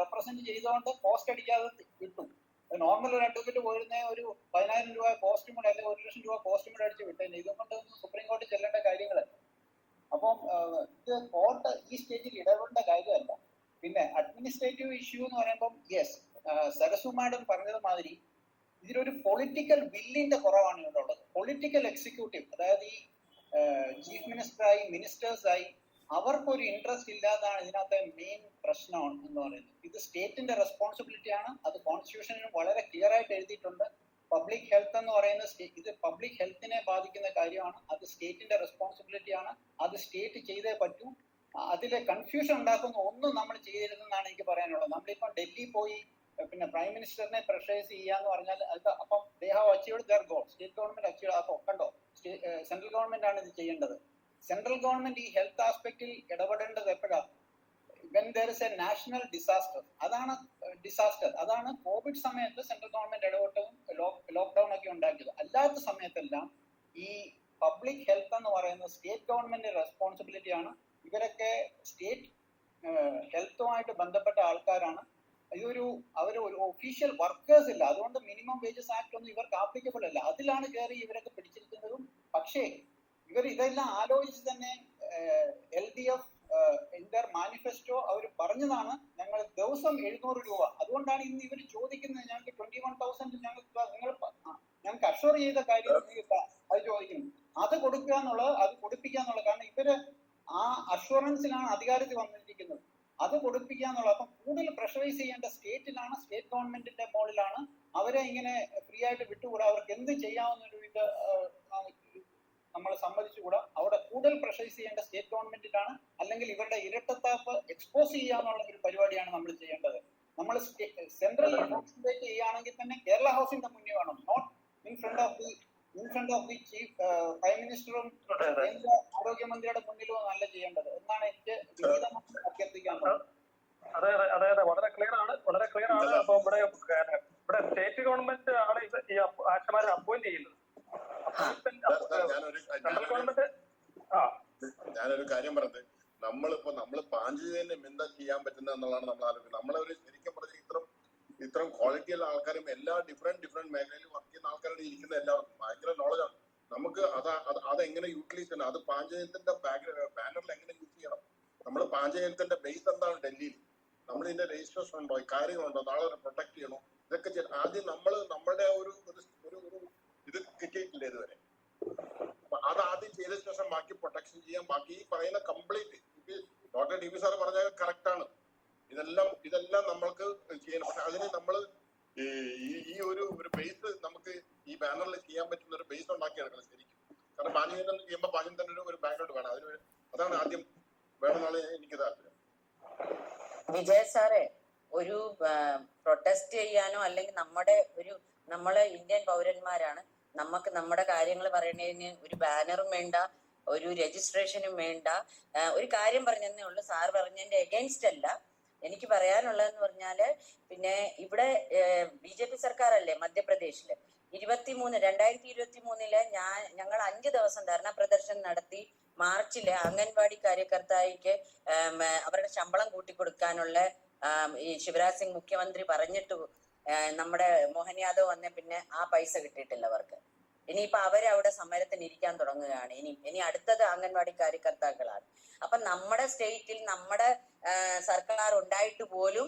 റെപ്രസെന്റ് ചെയ്തുകൊണ്ട് പോസ്റ്റ് അടിക്കാതെ വിട്ടു. നോർമൽ ഒരു അഡ്വക്കേറ്റ് പോയിരുന്ന ഒരു 10,000 രൂപ പോസ്റ്റും കൂടെ അല്ലെങ്കിൽ 1,00,000 രൂപ പോസ്റ്റും കൂടെ അടിച്ച് വിട്ടേനെ. ഇതുകൊണ്ടൊന്നും സുപ്രീം കോടതി ചെല്ലേണ്ട കാര്യങ്ങളല്ല. അപ്പം ഇത് കോർട്ട് ഈ സ്റ്റേജിൽ ഇടപെടേണ്ട കാര്യമല്ല. പിന്നെ അഡ്മിനിസ്ട്രേറ്റീവ് ഇഷ്യൂ എന്ന് പറയുമ്പം യെസ്, സരസു മാഡം പറഞ്ഞത് മാതിരി ഇതിലൊരു പൊളിറ്റിക്കൽ വില്ലിന്റെ കുറവാണ് ഇവിടെ ഉള്ളത്. പൊളിറ്റിക്കൽ എക്സിക്യൂട്ടീവ്, അതായത് ഈ ചീഫ് മിനിസ്റ്ററായി മിനിസ്റ്റേഴ്സായി അവർക്കൊരു ഇൻട്രസ്റ്റ് ഇല്ലാതാണ് ഇതിനകത്തെ മെയിൻ പ്രശ്നം എന്ന് പറയുന്നത്. ഇത് സ്റ്റേറ്റിന്റെ റെസ്പോൺസിബിലിറ്റിയാണ്. അത് കോൺസ്റ്റിറ്റ്യൂഷനിൽ വളരെ ക്ലിയർ ആയിട്ട് എഴുതിയിട്ടുണ്ട്. പബ്ലിക് ഹെൽത്ത് എന്ന് പറയുന്നത് ഇത് പബ്ലിക് ഹെൽത്തിനെ ബാധിക്കുന്ന കാര്യമാണ്. അത് സ്റ്റേറ്റിന്റെ റെസ്പോൺസിബിലിറ്റിയാണ്. അത് സ്റ്റേറ്റ് ചെയ്തേ പറ്റൂ. അതിലെ കൺഫ്യൂഷൻ ഉണ്ടാക്കുന്ന ഒന്നും നമ്മൾ ചെയ്തിരുന്നെന്നാണ് എനിക്ക് പറയാനുള്ളത്. നമ്മളിപ്പം ഡൽഹി പോയി പിന്നെ പ്രൈം മിനിസ്റ്ററിനെ പ്രഷറൈസ് ചെയ്യാന്ന് പറഞ്ഞാൽ അത് അപ്പം they have achieved their goal. State government achieve. അപ്പൊ കണ്ടോ, സെൻട്രൽ ഗവൺമെന്റ് ആണ് ഇത് ചെയ്യേണ്ടത്. സെൻട്രൽ ഗവൺമെന്റ് ഈ ഹെൽത്ത് ആസ്പെക്റ്റിൽ ഇടപെടേണ്ടത് എപ്പോഴാണ്? when there is a national disaster. അതാണ് ഡിസാസ്റ്റർ. അതാണ് കോവിഡ് സമയത്ത് സെൻട്രൽ ഗവൺമെന്റ് ഇടപെട്ടും ലോക്ക്ഡൌൺ ഒക്കെ ഉണ്ടാക്കിയത്. അല്ലാത്ത സമയത്തെല്ലാം ഈ പബ്ലിക് ഹെൽത്ത് എന്ന് പറയുന്നത് സ്റ്റേറ്റ് ഗവൺമെന്റ് റെസ്പോൺസിബിലിറ്റിയാണ്. ഇവരൊക്കെ സ്റ്റേറ്റ് ഹെൽത്തുമായിട്ട് ബന്ധപ്പെട്ട ആൾക്കാരാണ്. അവര് ഒരു ഒഫീഷ്യൽ വർക്കേഴ്സ് ഇല്ല, അതുകൊണ്ട് മിനിമം വേജസ് ആക്ട് ഒന്നും ഇവർക്ക് ആപ്ലിക്കബിൾ അല്ല. അതിലാണ് കയറി ഇവരൊക്കെ പിടിച്ചിരിക്കുന്നതും. പക്ഷേ ഇവർ ഇതെല്ലാം ആലോചിച്ച് തന്നെ LDF ഇന്റർ മാനിഫെസ്റ്റോ അവർ പറഞ്ഞതാണ് ഞങ്ങൾ ദിവസം 700 രൂപ. അതുകൊണ്ടാണ് ഇന്ന് ഇവർ ചോദിക്കുന്നത് ഞങ്ങൾക്ക് 21,000 ഞങ്ങൾക്ക് അഷ്വർ ചെയ്ത കാര്യം അത് ചോദിക്കുന്നു. അത് കൊടുക്കുക എന്നുള്ളത്, അത് കൊടുപ്പിക്കുക എന്നുള്ളത്. കാരണം ഇവര് ആ അഷ്വറൻസിലാണ് അധികാരത്തിൽ വന്നിരിക്കുന്നത്, അത് കൊടുപ്പിക്കുക എന്നുള്ളത്. അപ്പം കൂടുതൽ പ്രഷറൈസ് ചെയ്യേണ്ട സ്റ്റേറ്റിലാണ്, സ്റ്റേറ്റ് ഗവൺമെന്റിന്റെ മുകളിലാണ്. അവരെ ഇങ്ങനെ ഫ്രീ ആയിട്ട് വിട്ടുകൂടാ. അവർക്ക് എന്ത് ചെയ്യാവുന്നൊരു ഇത് നമ്മൾ സമ്മതിച്ചുകൂടാ. അവിടെ കൂടുതൽ പ്രഷറൈസ് ചെയ്യേണ്ട സ്റ്റേറ്റ് ഗവൺമെന്റിലാണ്. അല്ലെങ്കിൽ ഇവരുടെ ഇരട്ടത്താപ്പ് എക്സ്പോസ് ചെയ്യാന്നുള്ള ഒരു പരിപാടിയാണ് നമ്മൾ ചെയ്യേണ്ടത്. നമ്മൾ സെൻട്രൽ കോൺസെൻട്രേറ്റ് ചെയ്യുകയാണെങ്കിൽ തന്നെ കേരള ഹൗസിന്റെ മുന്നിൽ വേണം, not in front of the chief prime മിനിസ്റ്ററും കേന്ദ്ര ആരോഗ്യമന്ത്രിയുടെ മുന്നിലും നല്ല ചെയ്യേണ്ടത് എന്നാണ് എനിക്ക് വിഹിതമായി അഭ്യർത്ഥിക്കാനുള്ളത്. അതെ, വളരെ ക്ലിയർ ആണ്. അപ്പൊ ഇവിടെ സ്റ്റേറ്റ് ഗവൺമെന്റ് ആണ് ഈ ആശമാരെ അപ്പോയിന്റ് ചെയ്യുന്നത്. ഞാനൊരു കാര്യം പറഞ്ഞത്, നമ്മള് പാഞ്ചേരിനെ എന്താ ചെയ്യാൻ പറ്റുന്നത് എന്നുള്ളതാണ് നമ്മൾ ആലോചിക്കുന്നത്. നമ്മളൊരു ശരിക്കും പറഞ്ഞ ഇത്രയും ക്വാളിറ്റിയുള്ള ആൾക്കാരും എല്ലാ ഡിഫറെന്റ് മേഖലയിൽ വർക്ക് ചെയ്യുന്ന ആൾക്കാരുടെ ഇരിക്കുന്ന എല്ലാവർക്കും ഭയങ്കര നോളജാണ്. നമുക്ക് അതെങ്ങനെ യൂട്ടിലൈസ് ചെയ്യണം, അത് പാഞ്ചേയത്തിന്റെ ബാനറിൽ എങ്ങനെ യൂസ് ചെയ്യണം, നമ്മൾ പാഞ്ചേയത്തിന്റെ ബേസ് എന്താണ് ഡൽഹിയിൽ, നമ്മൾ ഇതിന്റെ രജിസ്ട്രേഷൻ ഉണ്ടോ, കാര്യങ്ങളുണ്ടോ, നാളെ പ്രൊട്ടക്ട് ചെയ്യണോ, ഇതൊക്കെ ആദ്യം നമ്മളുടെ ഒരു ഇത് കിട്ടിയിട്ടില്ല ഇതുവരെ. അത് ആദ്യം ചെയ്ത ശേഷം ബാക്കി പ്രൊട്ടക്ഷൻ ചെയ്യാൻ, ബാക്കി ഈ പറയുന്ന കംപ്ലീറ്റ് ഡോക്ടർ DP സാർ പറഞ്ഞാൽ കറക്റ്റ് ആണ്. ഇതെല്ലാം നമ്മൾക്ക് ചെയ്യണം. പക്ഷെ അതിന് നമ്മൾ ഈ ഒരു ബേസ് നമുക്ക് ഈ ബാനറിൽ ചെയ്യാൻ പറ്റുന്ന ഒരു ബേസ് ഉണ്ടാക്കിയെടുക്കണം ശരിക്കും. കാരണം പാചകം ചെയ്യുമ്പോൾ പാചകം തന്നെ ഒരു ബാക്ക്ഗ്രൗണ്ട് വേണം. അതാണ് ആദ്യം വേണമെന്നാണ് എനിക്ക് താല്പര്യം. വിജയ സാറേ, ഒരു പ്രൊട്ടസ്റ്റ് ചെയ്യാനോ അല്ലെങ്കിൽ നമ്മളെ ഇന്ത്യൻ പൗരന്മാരാണ്, നമുക്ക് നമ്മുടെ കാര്യങ്ങൾ പറയുന്നതിന് ഒരു ബാനറും വേണ്ട, ഒരു രജിസ്ട്രേഷനും വേണ്ട. ഒരു കാര്യം പറഞ്ഞതേ ഉള്ളൂ, സാർ പറഞ്ഞതിന്റെ എഗെയിൻസ്റ്റ് അല്ല. എനിക്ക് പറയാനുള്ളതെന്ന് പറഞ്ഞാല്, പിന്നെ ഇവിടെ BJP സർക്കാരല്ലേ മധ്യപ്രദേശില് 2023 ഞങ്ങൾ 5 ദിവസം ധർണ പ്രദർശനം നടത്തി. മാർച്ചില് അംഗൻവാടി കാര്യകർത്തായിക്ക് അവരുടെ ശമ്പളം കൂട്ടിക്കൊടുക്കാനുള്ള ഈ ശിവരാജ് സിംഗ് മുഖ്യമന്ത്രി പറഞ്ഞിട്ട് നമ്മുടെ മോഹൻ യാദവ് വന്ന പിന്നെ ആ പൈസ കിട്ടിയിട്ടില്ല അവർക്ക്. ഇനിയിപ്പോ അവരവിടെ സമരത്തിന് ഇരിക്കാൻ തുടങ്ങുകയാണ്. ഇനി അടുത്തത് അംഗൻവാടി കാര്യകർത്താക്കളാണ്. അപ്പൊ നമ്മുടെ സ്റ്റേറ്റിൽ നമ്മുടെ സർക്കാർ ഉണ്ടായിട്ട് പോലും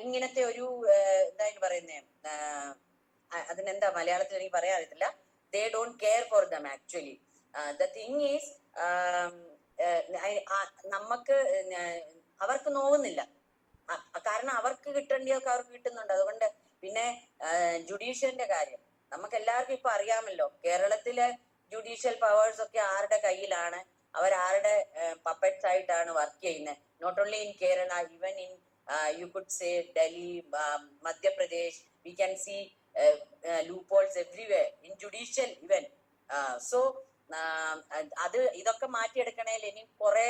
ഇങ്ങനത്തെ ഒരു എന്തായാലും പറയുന്നേ, അതിനെന്താ മലയാളത്തിൽ എനിക്ക് പറയാൻ അറിയത്തില്ല. They don't care for them actually. The thing is, നമുക്ക് അവർക്ക് നോവുന്നില്ല. കാരണം അവർക്ക് കിട്ടേണ്ടിയൊക്കെ അവർക്ക് കിട്ടുന്നുണ്ട്. അതുകൊണ്ട് പിന്നെ ജുഡീഷ്യലിന്റെ കാര്യം നമുക്ക് എല്ലാവർക്കും ഇപ്പൊ അറിയാമല്ലോ. കേരളത്തിലെ ജുഡീഷ്യൽ പവേഴ്സ് ഒക്കെ ആരുടെ കയ്യിലാണ്, അവരാരുടെ പപ്പറ്റ്സ് ആയിട്ടാണ് വർക്ക് ചെയ്യുന്നത്. Not only in Kerala, even in you could say Delhi, Madhya Pradesh, we can see loopholes everywhere in judicial even. So ഇതൊക്കെ മാറ്റിയെടുക്കണേൽ ഇനി കുറെ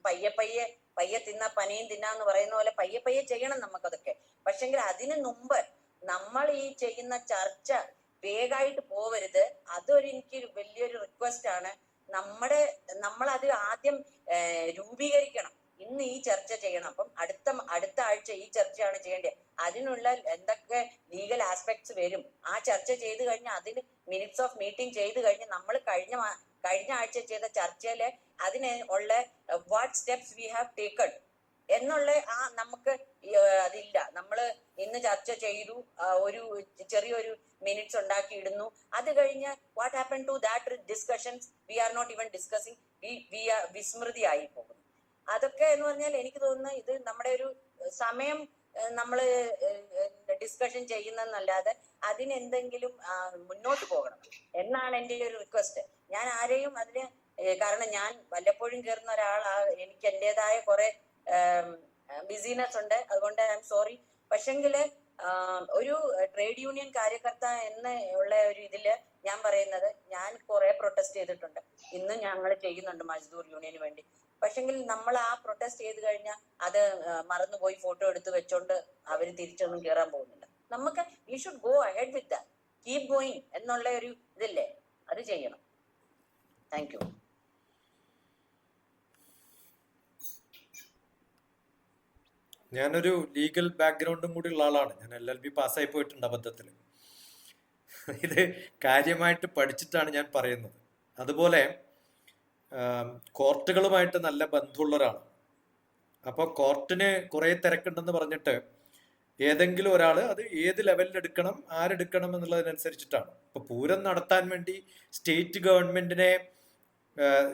പയ്യെ തിന്ന പനിയും തിന്നാന്ന് പറയുന്ന പോലെ പയ്യെ ചെയ്യണം നമുക്കതൊക്കെ. പക്ഷെങ്കിൽ അതിനു മുമ്പ് നമ്മൾ ഈ ചെയ്യുന്ന ചർച്ച വേഗമായിട്ട് പോവരുത്. എനിക്ക് വലിയൊരു റിക്വസ്റ്റ് ആണ്. നമ്മളത് ആദ്യം രൂപീകരിക്കണം. ഇന്ന് ഈ ചർച്ച ചെയ്യണം. അപ്പം അടുത്ത ആഴ്ച ഈ ചർച്ചയാണ് ചെയ്യേണ്ടത്. അതിനുള്ള എന്തൊക്കെ ലീഗൽ ആസ്പെക്ട്സ് വരും ആ ചർച്ച ചെയ്ത് കഴിഞ്ഞാൽ അതിന് മിനിറ്റ്സ് ഓഫ് മീറ്റിംഗ് ചെയ്ത് കഴിഞ്ഞ് നമ്മൾ കഴിഞ്ഞ ആഴ്ച ചെയ്ത ചർച്ചയില് അതിന് ഉള്ള what steps we have taken എന്നുള്ള നമുക്ക് അതില്ല. നമ്മള് ഇന്ന് ചർച്ച ചെയ്തു, ഒരു ചെറിയൊരു മിനിറ്റ്സ് ഉണ്ടാക്കി ഇടുന്നു. അത് കഴിഞ്ഞ് what happen to that discussions we are not even discussing. We are വിസ്മൃതി ആയി പോകുന്നു. അതൊക്കെ എന്ന് പറഞ്ഞാൽ എനിക്ക് തോന്നുന്നു ഇത് നമ്മുടെ ഒരു സമയം നമ്മള് ഡിസ്കഷൻ ചെയ്യുന്നല്ലാതെ അതിനെന്തെങ്കിലും മുന്നോട്ട് പോകണം എന്നാണ് എൻ്റെ ഒരു റിക്വസ്റ്റ്. ഞാൻ ആരെയും അതിന്, കാരണം ഞാൻ വല്ലപ്പോഴും കയറുന്ന ഒരാളാ, എനിക്ക് എന്റേതായ കുറെ ബിസിനെസ് ഉണ്ട്, അതുകൊണ്ട് ഐ എം സോറി. പക്ഷെങ്കില് ഒരു ട്രേഡ് യൂണിയൻ കാര്യകർത്ത എന്നുള്ള ഒരു ഇതില് ഞാൻ പറയുന്നത്, ഞാൻ കുറെ പ്രൊട്ടസ്റ്റ് ചെയ്തിട്ടുണ്ട്, ഇന്ന് ഞങ്ങൾ ചെയ്യുന്നുണ്ട് മസ്ദൂർ യൂണിയന് വേണ്ടി. പക്ഷെങ്കിൽ നമ്മൾ ആ പ്രൊട്ടസ്റ്റ് ചെയ്ത് കഴിഞ്ഞാൽ അത് മറന്നുപോയി ഫോട്ടോ എടുത്ത് വെച്ചോണ്ട് അവര് തിരിച്ചൊന്നും കയറാൻ പോകുന്നില്ല. നമുക്ക് we should go ahead with that, keep going എന്നുള്ള ഒരു ഇതില്ലേ, അത് ചെയ്യണം. Thank you. ഞാനൊരു ലീഗൽ ബാക്ക്ഗ്രൗണ്ടും കൂടി ഉള്ള ആളാണ്. ഞാൻ LLB പാസ്സായി പോയിട്ടുണ്ട് അബദ്ധത്തിൽ. ഇത് കാര്യമായിട്ട് പഠിച്ചിട്ടാണ് ഞാൻ പറയുന്നത്. അതുപോലെ കോർട്ടുകളുമായിട്ട് നല്ല ബന്ധമുള്ള ഒരാളാണ്. അപ്പോൾ കോർട്ടിന് കുറേ തിരക്കുണ്ടെന്ന് പറഞ്ഞിട്ട് ഏതെങ്കിലും ഒരാൾ അത് ഏത് ലെവലിൽ എടുക്കണം, ആരെടുക്കണം എന്നുള്ളതിനനുസരിച്ചിട്ടാണ്. ഇപ്പൊ പൂരം നടത്താൻ വേണ്ടി സ്റ്റേറ്റ് ഗവൺമെന്റിനെ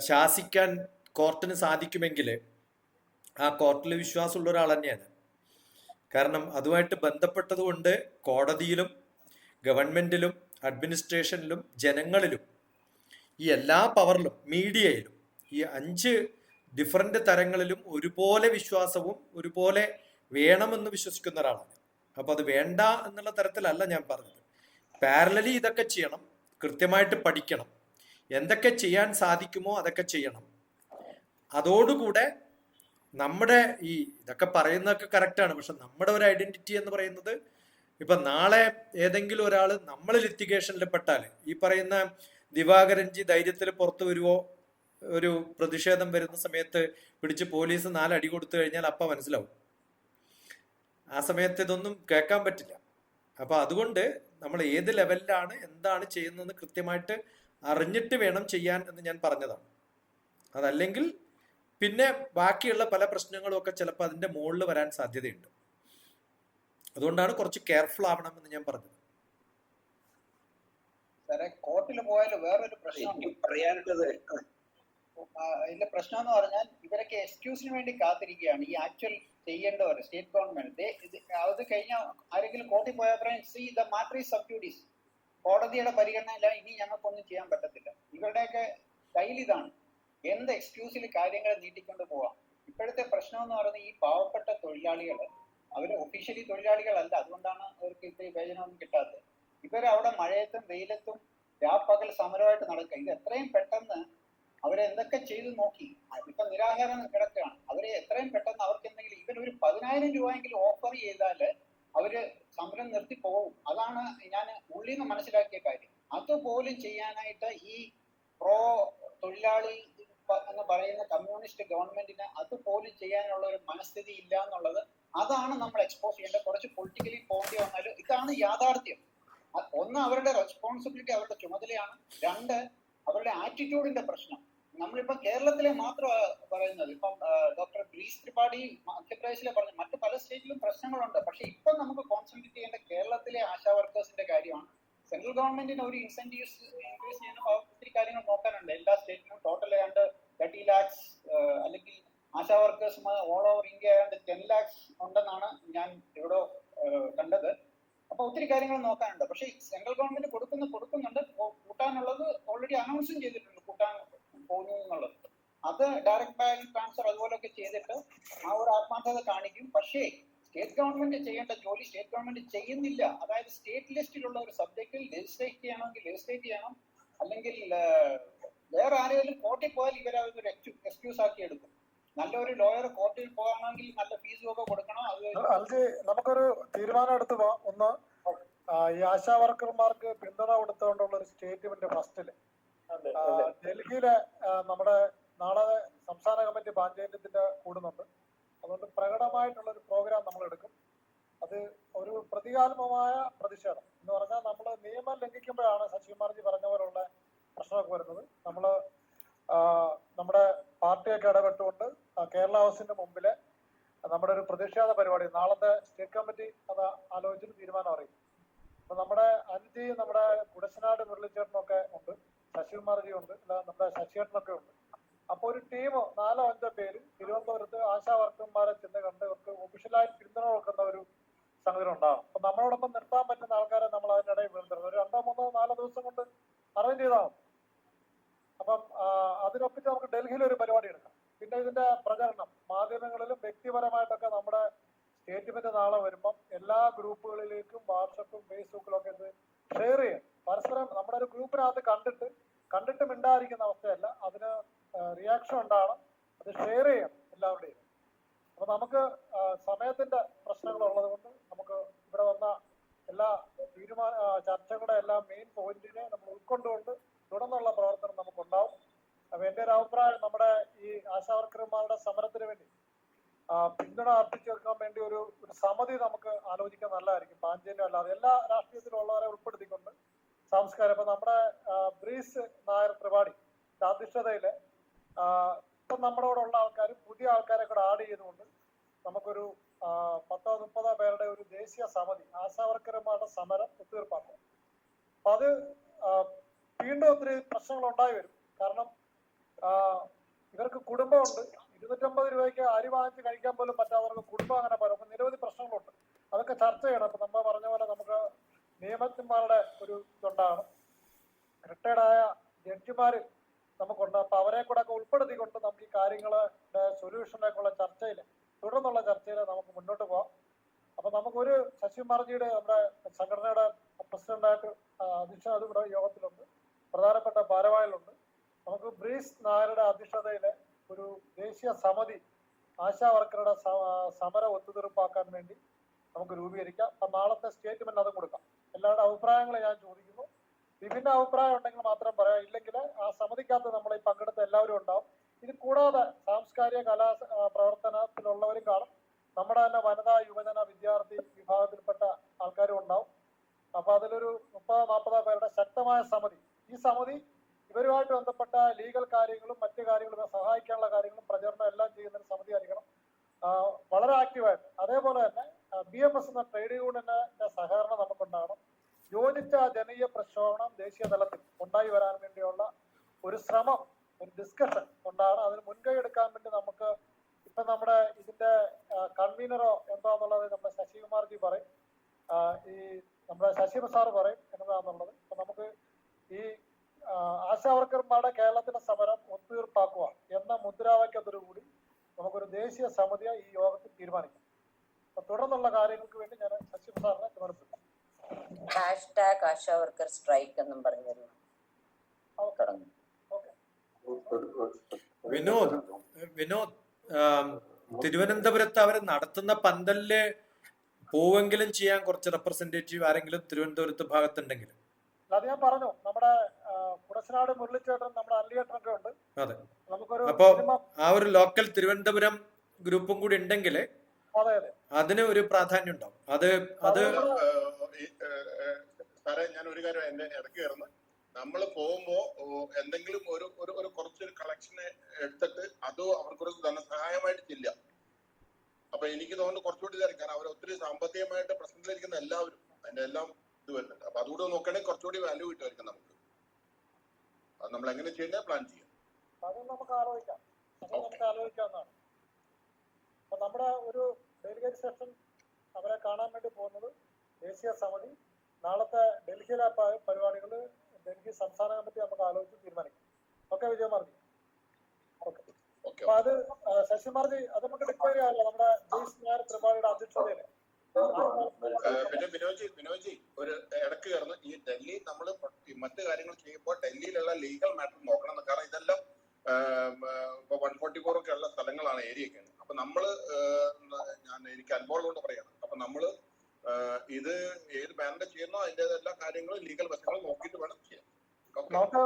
ശാസിക്കാൻ കോർട്ടിന് സാധിക്കുമെങ്കിൽ ആ കോർട്ടിൽ വിശ്വാസമുള്ള ഒരാൾ തന്നെയാണ്. കാരണം അതുമായിട്ട് ബന്ധപ്പെട്ടത് കൊണ്ട് കോടതിയിലും ഗവൺമെന്റിലും അഡ്മിനിസ്ട്രേഷനിലും ജനങ്ങളിലും ഈ എല്ലാ പവറിലും മീഡിയയിലും ഈ 5 ഡിഫറെന്റ് തരങ്ങളിലും ഒരുപോലെ വിശ്വാസവും ഒരുപോലെ വേണമെന്ന് വിശ്വസിക്കുന്ന ഒരാളാണ്. അപ്പൊ അത് വേണ്ട എന്നുള്ള തരത്തിലല്ല ഞാൻ പറഞ്ഞത്. പാരലലി ഇതൊക്കെ ചെയ്യണം, കൃത്യമായിട്ട് പഠിക്കണം, എന്തൊക്കെ ചെയ്യാൻ സാധിക്കുമോ അതൊക്കെ ചെയ്യണം. അതോടുകൂടെ നമ്മുടെ ഈ ഇതൊക്കെ പറയുന്നതൊക്കെ കറക്റ്റാണ്, പക്ഷെ നമ്മുടെ ഒരു ഐഡന്റിറ്റി എന്ന് പറയുന്നത് ഇപ്പൊ നാളെ ഏതെങ്കിലും ഒരാൾ നമ്മൾ ലിറ്റിഗേഷനിൽ പെട്ടാൽ ഈ പറയുന്ന ദിവാകരൻജി ധൈര്യത്തിൽ പുറത്തു വരുവോ, ഒരു പ്രതിഷേധം വരുന്ന സമയത്ത് പിടിച്ച് പോലീസ് 4 അടി കൊടുത്തു കഴിഞ്ഞാൽ അപ്പ മനസ്സിലാവും. ആ സമയത്ത് ഇതൊന്നും കേൾക്കാൻ പറ്റില്ല. അപ്പൊ അതുകൊണ്ട് നമ്മൾ ഏത് ലെവലിലാണ് എന്താണ് ചെയ്യുന്നതെന്ന് കൃത്യമായിട്ട് അറിഞ്ഞിട്ട് വേണം ചെയ്യാൻ എന്ന് ഞാൻ പറഞ്ഞതാണ്. അതല്ലെങ്കിൽ പിന്നെ ബാക്കിയുള്ള പല പ്രശ്നങ്ങളും ഒക്കെ ചിലപ്പോൾ അതിന്റെ മുകളിൽ വരാൻ സാധ്യതയുണ്ട്. അതുകൊണ്ടാണ് കുറച്ച് കെയർഫുൾ ആവണം എന്ന് ഞാൻ പറഞ്ഞത്. സാറേ, കോർട്ടിൽ പോയാൽ വേറൊരു പ്രശ്നം പറയാനുള്ളത് ഇതിന്റെ പ്രശ്നം എന്ന് പറഞ്ഞാൽ ഇവരൊക്കെ എക്സ്ക്യൂസിന് വേണ്ടി കാത്തിരിക്കുകയാണ്. ഈ ആക്ച്വൽ ചെയ്യേണ്ടവർ സ്റ്റേറ്റ് ഗവൺമെന്റ് അത് കഴിഞ്ഞ ആരെങ്കിലും കോർട്ടിൽ പോയാൽ പറയും C the matter is sub judice, കോടതിയുടെ പരിഗണനയില്ല, ഇനി ഞങ്ങൾക്കൊന്നും ചെയ്യാൻ പറ്റത്തില്ല. ഇവരുടെയൊക്കെ കയ്യിൽ ഇതാണ്, എന്ത് എക്സ്ക്യൂസിൽ കാര്യങ്ങൾ നീട്ടിക്കൊണ്ട് പോവാം. ഇപ്പോഴത്തെ പ്രശ്നം എന്ന് പറയുന്നത് ഈ പാവപ്പെട്ട തൊഴിലാളികൾ, അവർ ഒഫീഷ്യലി തൊഴിലാളികളല്ല, അതുകൊണ്ടാണ് അവർക്ക് ഇത്രയും വേതനമൊന്നും കിട്ടാത്തത്. ഇവരവിടെ മഴയത്തും വെയിലത്തും രാപ്പകൽ സമരമായിട്ട് നടക്കുക. ഇത് എത്രയും പെട്ടെന്ന് അവരെന്തൊക്കെ ചെയ്തു നോക്കി. ഇപ്പൊ നിരാഹാരം കിടക്കുകയാണ്. അവരെ എത്രയും പെട്ടെന്ന് അവർക്ക് എന്തെങ്കിലും ഇവർ ഒരു 10,000 രൂപയെങ്കിലും ഓഫർ ചെയ്താല് അവര് സമരം നിർത്തി പോകും. അതാണ് ഞാൻ ഉള്ളിൽ നിന്ന് മനസ്സിലാക്കിയ കാര്യം. അതുപോലും ചെയ്യാനായിട്ട് ഈ പ്രോ തൊഴിലാളി എന്ന് പറയുന്ന കമ്മ്യൂണിസ്റ്റ് ഗവൺമെന്റിന് അതുപോലും ചെയ്യാനുള്ള ഒരു മനസ്ഥിതി ഇല്ല എന്നുള്ളത്, അതാണ് നമ്മൾ എക്സ്പോസ് ചെയ്യേണ്ടത്. കുറച്ച് പൊളിറ്റിക്കലി പോകേണ്ടി വന്നാലും ഇതാണ് യാഥാർത്ഥ്യം. ഒന്ന്, അവരുടെ റെസ്പോൺസിബിലിറ്റി, അവരുടെ ചുമതലയാണ്. 2, അവരുടെ ആറ്റിറ്റ്യൂഡിന്റെ പ്രശ്നം. നമ്മളിപ്പോ കേരളത്തിലെ മാത്രം പറയുന്നത്. ഇപ്പം ഡോക്ടർ ഗ്രീസ് ത്രിപാഠി മധ്യപ്രദേശിലെ പറഞ്ഞു, മറ്റു പല സ്റ്റേറ്റിലും പ്രശ്നങ്ങളുണ്ട്. പക്ഷെ ഇപ്പൊ നമുക്ക് കോൺസെൻട്രേറ്റ് ചെയ്യേണ്ട കേരളത്തിലെ ആശാ വർക്കേഴ്സിന്റെ കാര്യമാണ്. സെൻട്രൽ ഗവൺമെന്റിന് ഒരു ഇൻസെന്റീവ്സ് ഇൻക്രീസ് ചെയ്യുന്ന ഒത്തിരി കാര്യങ്ങൾ നോക്കാനുണ്ട്. എല്ലാ സ്റ്റേറ്റിലും ടോട്ടൽ ഏതാണ്ട് 30 lakhs അല്ലെങ്കിൽ ASHA workers all over India ഏതാണ്ട് 10 lakhs ഉണ്ടെന്നാണ് ഞാൻ ഇവിടെ കണ്ടത്. അപ്പൊ ഒത്തിരി കാര്യങ്ങൾ നോക്കാനുണ്ട്. പക്ഷെ സെൻട്രൽ ഗവൺമെന്റ് കൊടുക്കുന്നുണ്ട്. കൂട്ടാനുള്ളത് ഓൾറെഡി അനൗൺസും ചെയ്തിട്ടുണ്ട്, കൂട്ടാൻ പോകുന്നു എന്നുള്ളത്. അത് ഡയറക്ട് ബാങ്ക് ട്രാൻസ്ഫർ അതുപോലൊക്കെ ചെയ്തിട്ട് ആ ഒരു ആത്മാർത്ഥത കാണിക്കും. പക്ഷേ സ്റ്റേറ്റ് ഗവൺമെന്റ് ചെയ്യേണ്ട ജോലി സ്റ്റേറ്റ് ഗവൺമെന്റ് ചെയ്യുന്നില്ല. അതായത് സ്റ്റേറ്റ് ലിസ്റ്റിലുള്ള ഒരു സബ്ജക്റ്റിൽ ലെജിസ്ലേറ്റ് ചെയ്യണമെങ്കിൽ ലെജിസ്ലേറ്റ് ചെയ്യണം, അല്ലെങ്കിൽ വേറെ ആരെങ്കിലും കോർട്ടിൽ പോയാൽ ഇവരതൊരു എക്സ്ക്യൂസ് ആക്കി എടുക്കും. നല്ലൊരു ലോയർ കോർട്ടിൽ പോകണമെങ്കിൽ നല്ല ഫീസും ഒക്കെ കൊടുക്കണം. അത് നമുക്കൊരു തീരുമാനം എടുത്തു പോവാം. ഒന്ന്, ഈ ആശാ വർക്കർമാർക്ക് പിന്തുണ കൊടുത്തുകൊണ്ടുള്ള ഒരു സ്റ്റേറ്റ്മെന്റ് ഫസ്റ്റില് ഡൽഹിയിലെ നമ്മുടെ നാളെ സംസ്ഥാന കമ്മിറ്റി പാഞ്ചായത്തിന്റെ കൂടുന്നുണ്ട്. അതുകൊണ്ട് പ്രകടമായിട്ടുള്ള ഒരു പ്രോഗ്രാം നമ്മൾ എടുക്കും. അത് ഒരു പ്രതീകാത്മകമായ പ്രതിഷേധം എന്ന് പറഞ്ഞാൽ നമ്മൾ നിയമം ലംഘിക്കുമ്പോഴാണ് ശശികുമാർജി പറഞ്ഞ പോലുള്ള പ്രശ്നമൊക്കെ വരുന്നത്. നമ്മള് നമ്മുടെ പാർട്ടിയൊക്കെ ഇടപെട്ടുകൊണ്ട് കേരള ഹൗസിന്റെ മുമ്പില് നമ്മുടെ ഒരു പ്രതിഷേധ പരിപാടി നാളത്തെ സ്റ്റേറ്റ് കമ്മിറ്റി അത് ആലോചിച്ചിട്ട് തീരുമാനം അറിയിക്കും. അപ്പൊ നമ്മുടെ അഞ്ച് നമ്മുടെ കുടശനാട് മുരളിച്ചേട്ടനൊക്കെ ഉണ്ട്, ശശികുമാർജി ഉണ്ട്, നമ്മുടെ ശശിയേട്ടനൊക്കെ ഉണ്ട്. അപ്പൊ ഒരു ടീം 4-5 പേര് തിരുവനന്തപുരത്ത് ആശാ വർക്കർമാരെ ചെന്ന് കണ്ട് അവർക്ക് ഒഫീഷ്യലായി പിന്തുണ കൊടുക്കുന്ന ഒരു സംഗതി ഉണ്ടാകും. അപ്പൊ നമ്മളോടൊപ്പം നിർത്താൻ പറ്റുന്ന ആൾക്കാരെ നമ്മൾ അതിനിടയിൽ വീഴ്ത്തരുത്. ഒരു 2-3-4 ദിവസം കൊണ്ട് അറേഞ്ച് ചെയ്താൽ. അപ്പം അതിനൊപ്പിച്ച് നമുക്ക് ഡൽഹിയിൽ ഒരു പരിപാടി എടുക്കാം. പിന്നെ ഇതിന്റെ പ്രചരണം മാധ്യമങ്ങളിലും വ്യക്തിപരമായിട്ടൊക്കെ നമ്മുടെ സ്റ്റേറ്റ്മെന്റ് നാളെ വരുമ്പം എല്ലാ ഗ്രൂപ്പുകളിലേക്കും വാട്സപ്പും ഫേസ്ബുക്കിലും ഒക്കെ ഇത് ഷെയർ ചെയ്യാം. പരസ്പരം നമ്മുടെ ഒരു ഗ്രൂപ്പിനകത്ത് കണ്ടിട്ട് മിണ്ടാതിരിക്കുന്ന അവസ്ഥയല്ല, അതിന് റിയാക്ഷൻ ഉണ്ടാകണം. അത് ഷെയർ ചെയ്യണം എല്ലാവരുടെയും. അപ്പൊ നമുക്ക് സമയത്തിന്റെ പ്രശ്നങ്ങൾ ഉള്ളത് കൊണ്ട് നമുക്ക് ഇവിടെ വന്ന എല്ലാ ചർച്ചകളുടെ എല്ലാ മെയിൻ പോയിന്റിനെ നമ്മൾ ഉൾക്കൊണ്ടുകൊണ്ട് തുടർന്നുള്ള പ്രവർത്തനം നമുക്കുണ്ടാവും. അപ്പൊ എന്റെ ഒരു അഭിപ്രായം, നമ്മുടെ ഈ ആശാവർക്കർമാരുടെ സമരത്തിന് വേണ്ടി പിന്തുണ അർപ്പിച്ചെടുക്കാൻ വേണ്ടി ഒരു സമിതി നമുക്ക് ആലോചിക്കാൻ നല്ലതായിരിക്കും. പാഞ്ചേരി അല്ലാതെ എല്ലാ രാഷ്ട്രീയത്തിലുള്ളവരെ ഉൾപ്പെടുത്തിക്കൊണ്ട് സാംസ്കാരം. ഇപ്പൊ നമ്മുടെ ബ്രീസ് നായർ ത്രിപാഠി അധ്യക്ഷതയില് ഇപ്പം നമ്മുടെ കൂടെ ഉള്ള ആൾക്കാർ പുതിയ ആൾക്കാരെ കൂടെ ആഡ് ചെയ്തുകൊണ്ട് നമുക്കൊരു 10-30 പേരുടെ ഒരു ദേശീയ സമിതി ആശാവർക്കർമാരുടെ സമരം ഒത്തുതീർപ്പാക്കും. അപ്പൊ അത് വീണ്ടും ഒത്തിരി പ്രശ്നങ്ങൾ ഉണ്ടായി വരും. കാരണം ഇവർക്ക് കുടുംബമുണ്ട്. 250 രൂപയ്ക്ക് അരി വാങ്ങിച്ച് കഴിക്കാൻ പോലും പറ്റാത്തവർക്ക് കുടുംബം അങ്ങനെ പറയും. അപ്പൊ നിരവധി പ്രശ്നങ്ങളുണ്ട്. അതൊക്കെ ചർച്ച ചെയ്യണം. ഇപ്പൊ നമ്മൾ പറഞ്ഞ പോലെ നമുക്ക് നിയമജ്ഞന്മാരുടെ ഒരു ഇതുണ്ടാകണം. റിട്ടയർഡായ ജഡ്ജിമാര് നമുക്കുണ്ട്. അപ്പൊ അവരെ കൂടെ ഒക്കെ ഉൾപ്പെടുത്തിക്കൊണ്ട് നമുക്ക് ഈ കാര്യങ്ങളുടെ സൊല്യൂഷനിലേക്കുള്ള ചർച്ചയിൽ തുടർന്നുള്ള ചർച്ചയിൽ നമുക്ക് മുന്നോട്ട് പോകാം. അപ്പൊ നമുക്കൊരു ശശി കുമാർജിയുടെ നമ്മുടെ സംഘടനയുടെ പ്രസിഡന്റായിട്ട് അധ്യക്ഷ ഇവിടെ യോഗത്തിലുണ്ട്, പ്രധാനപ്പെട്ട ഭാരവാഹികളുണ്ട്. നമുക്ക് ബ്രീസ് നായരുടെ അധ്യക്ഷതയിലെ ഒരു ദേശീയ സമിതി ആശാ വർക്കറുടെ സമരം ഒത്തുതീർപ്പാക്കാൻ വേണ്ടി നമുക്ക് രൂപീകരിക്കാം. അപ്പൊ നാളത്തെ സ്റ്റേറ്റ്മെന്റ് അത് കൊടുക്കാം. എല്ലാവരുടെ അഭിപ്രായങ്ങൾ ഞാൻ ചോദിക്കുന്നു. വിഭിന്ന അഭിപ്രായം ഉണ്ടെങ്കിൽ മാത്രം പറയാം. ഇല്ലെങ്കിൽ ആ സമിതിക്കകത്ത് നമ്മൾ ഈ പങ്കെടുത്ത എല്ലാവരും ഉണ്ടാവും. ഇത് കൂടാതെ സാംസ്കാരിക കലാ പ്രവർത്തനത്തിലുള്ളവരും കാണും. നമ്മുടെ തന്നെ വനിതാ യുവജന വിദ്യാർത്ഥി വിഭാഗത്തിൽപ്പെട്ട ആൾക്കാരും ഉണ്ടാവും. അപ്പൊ അതിലൊരു 30-40 പേരുടെ ശക്തമായ സമിതി. ഈ സമിതി ഇവരുമായിട്ട് ബന്ധപ്പെട്ട ലീഗൽ കാര്യങ്ങളും മറ്റു കാര്യങ്ങളും സഹായിക്കാനുള്ള കാര്യങ്ങളും പ്രചരണം എല്ലാം ചെയ്യുന്ന ഒരു സമിതി ആയിരിക്കണം. വളരെ ആക്റ്റീവായിട്ട്. അതേപോലെ തന്നെ BMS എന്ന ട്രേഡ് യൂണിയന്റെ സഹകരണം നമുക്കുണ്ടാകണം. യോജിച്ച ജനകീയ പ്രക്ഷോഭണം ദേശീയ തലത്തിൽ ഉണ്ടായി വരാൻ വേണ്ടിയുള്ള ഒരു ശ്രമം, ഒരു ഡിസ്കഷൻ ഉണ്ടാകണം. അതിന് മുൻകൈ എടുക്കാൻ വേണ്ടി നമുക്ക് ഇപ്പൊ നമ്മുടെ ഇതിന്റെ കൺവീനറോ എന്താന്നുള്ളത് നമ്മുടെ ശശികുമാർജി പറയും, ഈ നമ്മുടെ ശശി പ്രസാദ് പറയും എന്നതാന്നുള്ളത്. അപ്പൊ നമുക്ക് ഈ ആശാവർക്കർമാരുടെ കേരളത്തിലെ സമരം ഒത്തുതീർപ്പാക്കുക എന്ന മുദ്രാവാക്യത്തോടുകൂടി നമുക്കൊരു ദേശീയ സമിതിയെ ഈ യോഗത്തിൽ തീരുമാനിക്കാം. അപ്പൊ തുടർന്നുള്ള കാര്യങ്ങൾക്ക് വേണ്ടി ഞാൻ ശശി പ്രസാദിനെ ചുമതലപ്പെടുത്തും. #ആശാവർക്കർ സ്ട്രൈക്ക് എന്നും പറഞ്ഞിരുന്നു. വിനോദ് തിരുവനന്തപുരത്ത് അവർ നടത്തുന്ന പന്തലില് പോവെങ്കിലും ചെയ്യാൻ കുറച്ച് റെപ്രസെന്റേറ്റീവ് ആരെങ്കിലും തിരുവനന്തപുരത്ത് ഭാഗത്തുണ്ടെങ്കിൽ അത് ഞാൻ പറഞ്ഞു. നമ്മുടെ കുടശനാട് മുരളിച്ചേട്ടൻ, നമ്മുടെ അല്ലിയേട്ടനൊക്കെ ഉണ്ട്. അതെ. നമുക്കൊരു അപ്പൊ ആ ഒരു ലോക്കൽ തിരുവനന്തപുരം ഗ്രൂപ്പും കൂടി ഉണ്ടെങ്കിൽ അതിന് ഒരു പ്രാധാന്യം ഉണ്ടാവും. അത് സാറേ, ഞാൻ ഒരു കാര്യം എന്റെ ഇടയ്ക്ക് കയറുന്നു. നമ്മൾ പോകുമ്പോ എന്തെങ്കിലും ഒരു കുറച്ചൊരു കളക്ഷന് എടുത്തിട്ട് അത് അവർക്കൊരു ധനസഹായമായിട്ട് ചെല്ലുക. അപ്പൊ എനിക്ക് തോന്നുന്നു കുറച്ചുകൂടി കാരണം അവർ ഒത്തിരി സാമ്പത്തികമായിട്ട് പ്രശ്നത്തിലിരിക്കുന്ന എല്ലാവരും അതിന്റെ എല്ലാം ഇത് വരുന്നുണ്ട്. അപ്പൊ അതുകൂടെ നോക്കുകയാണെങ്കിൽ കുറച്ചുകൂടി വാല്യൂ കിട്ടുമായിരിക്കും നമുക്ക്. അത് നമ്മൾ എങ്ങനെ ചെയ്യുന്നത് പ്ലാൻ ചെയ്യാം. അത് നമുക്ക് ആലോചിക്കാവുന്നതാണ്. അപ്പൊ നമ്മുടെ ഒരു ഡെലിഗേറ്റ് സെഷൻ അവരെ കാണാൻ വേണ്ടി പോകുന്നത് ദേശീയ സമിതി. നാളത്തെ ഡൽഹിയിലെ പരിപാടികൾ ഡൽഹി സംസ്ഥാന കമ്മിറ്റി നമുക്ക് ആലോചിച്ച് തീരുമാനിക്കാം. ഓക്കെ വിജയമാർജി? ഓക്കെ. അപ്പൊ അത് ശശിമാർജി അത് നമുക്ക് ഡിക്ലെയർ ചെയ്യാമല്ലോ നമ്മുടെ ബ്രീസ് നായർ ത്രിപാഠിയുടെ അധ്യക്ഷതയില്. പിന്നെ വിനോദ്ജി ഒരു ഇടയ്ക്ക് കയറുന്നു. ഈ ഡൽഹി നമ്മൾ മറ്റു കാര്യങ്ങൾ ചെയ്യുമ്പോൾ ഡൽഹിയിലുള്ള ലീഗൽ മാറ്റർ നോക്കണം. കാരണം ഇതെല്ലാം ഇപ്പൊ 144 ഒക്കെ ഉള്ള സ്ഥലങ്ങളാണ്, ഏരിയൊക്കെയാണ്. അപ്പൊ നമ്മള് എനിക്ക് അനുഭവം കൊണ്ട് പറയാണ്. അപ്പൊ നമ്മള് ഇത് ഏത് ബാൻഡ് ചെയ്യുന്നോ അതിന്റെ എല്ലാ കാര്യങ്ങളും ലീഗൽ വശങ്ങളും നോക്കിയിട്ട് വേണം ചെയ്യാൻ. നമുക്ക്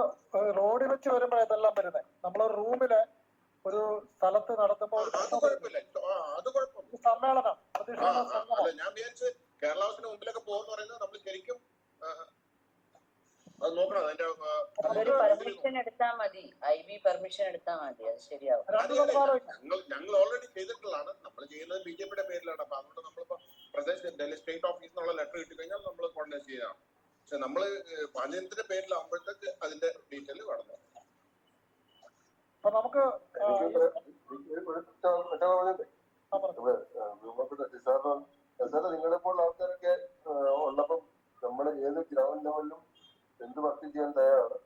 റോഡിൽ വെച്ച് വരുമ്പോഴേ ഇതെല്ലാം വരുന്നത്. നമ്മളൊരു റൂമില് ഒരു സ്ഥലത്ത് നടത്തുമ്പോൾ അത് കുഴപ്പമില്ല. സമ്മേളനം അല്ല, ഞാൻ വിചാരിച്ച് കേരള ഹൗസിന് മുമ്പിലൊക്കെ പോകുന്ന പറയുന്നത് നമ്മൾ ശരിക്കും അത് നോക്കണം. അതിന്റെ പെർമിഷൻ എടുത്താൽ മതി, IB പെർമിഷൻ എടുത്താൽ മതി. അത് ശരിയാവും. ഞങ്ങൾ ഓൾറെഡി ചെയ്തിട്ടുള്ളതാണ്. നമ്മൾ ചെയ്യുന്നത് BJPയുടെ പേരിലാണ്. അപ്പൊ അതുകൊണ്ട് നമ്മളിപ്പോ പ്രദേശ് ഡൽഹി സ്റ്റേറ്റ് ഓഫീസിൽ നിന്നുള്ള ലെറ്റർ കിട്ടിക്കഴിഞ്ഞാൽ നമ്മൾ കോർഡിനേറ്റ് ചെയ്യുന്നതാണ്. പക്ഷെ നമ്മള് പാചകത്തിന്റെ പേരിലാകുമ്പോഴത്തേക്ക് അതിന്റെ ഡീറ്റെയിൽ വേണം. അപ്പൊ നമുക്ക് നിങ്ങളെ പോലുള്ള ആൾക്കാരൊക്കെ ഉള്ളപ്പം നമ്മൾ ഏത് ഗ്രൗണ്ട് ലെവലിലും എന്ത് വർക്ക് ചെയ്യാൻ തയ്യാറാണ്.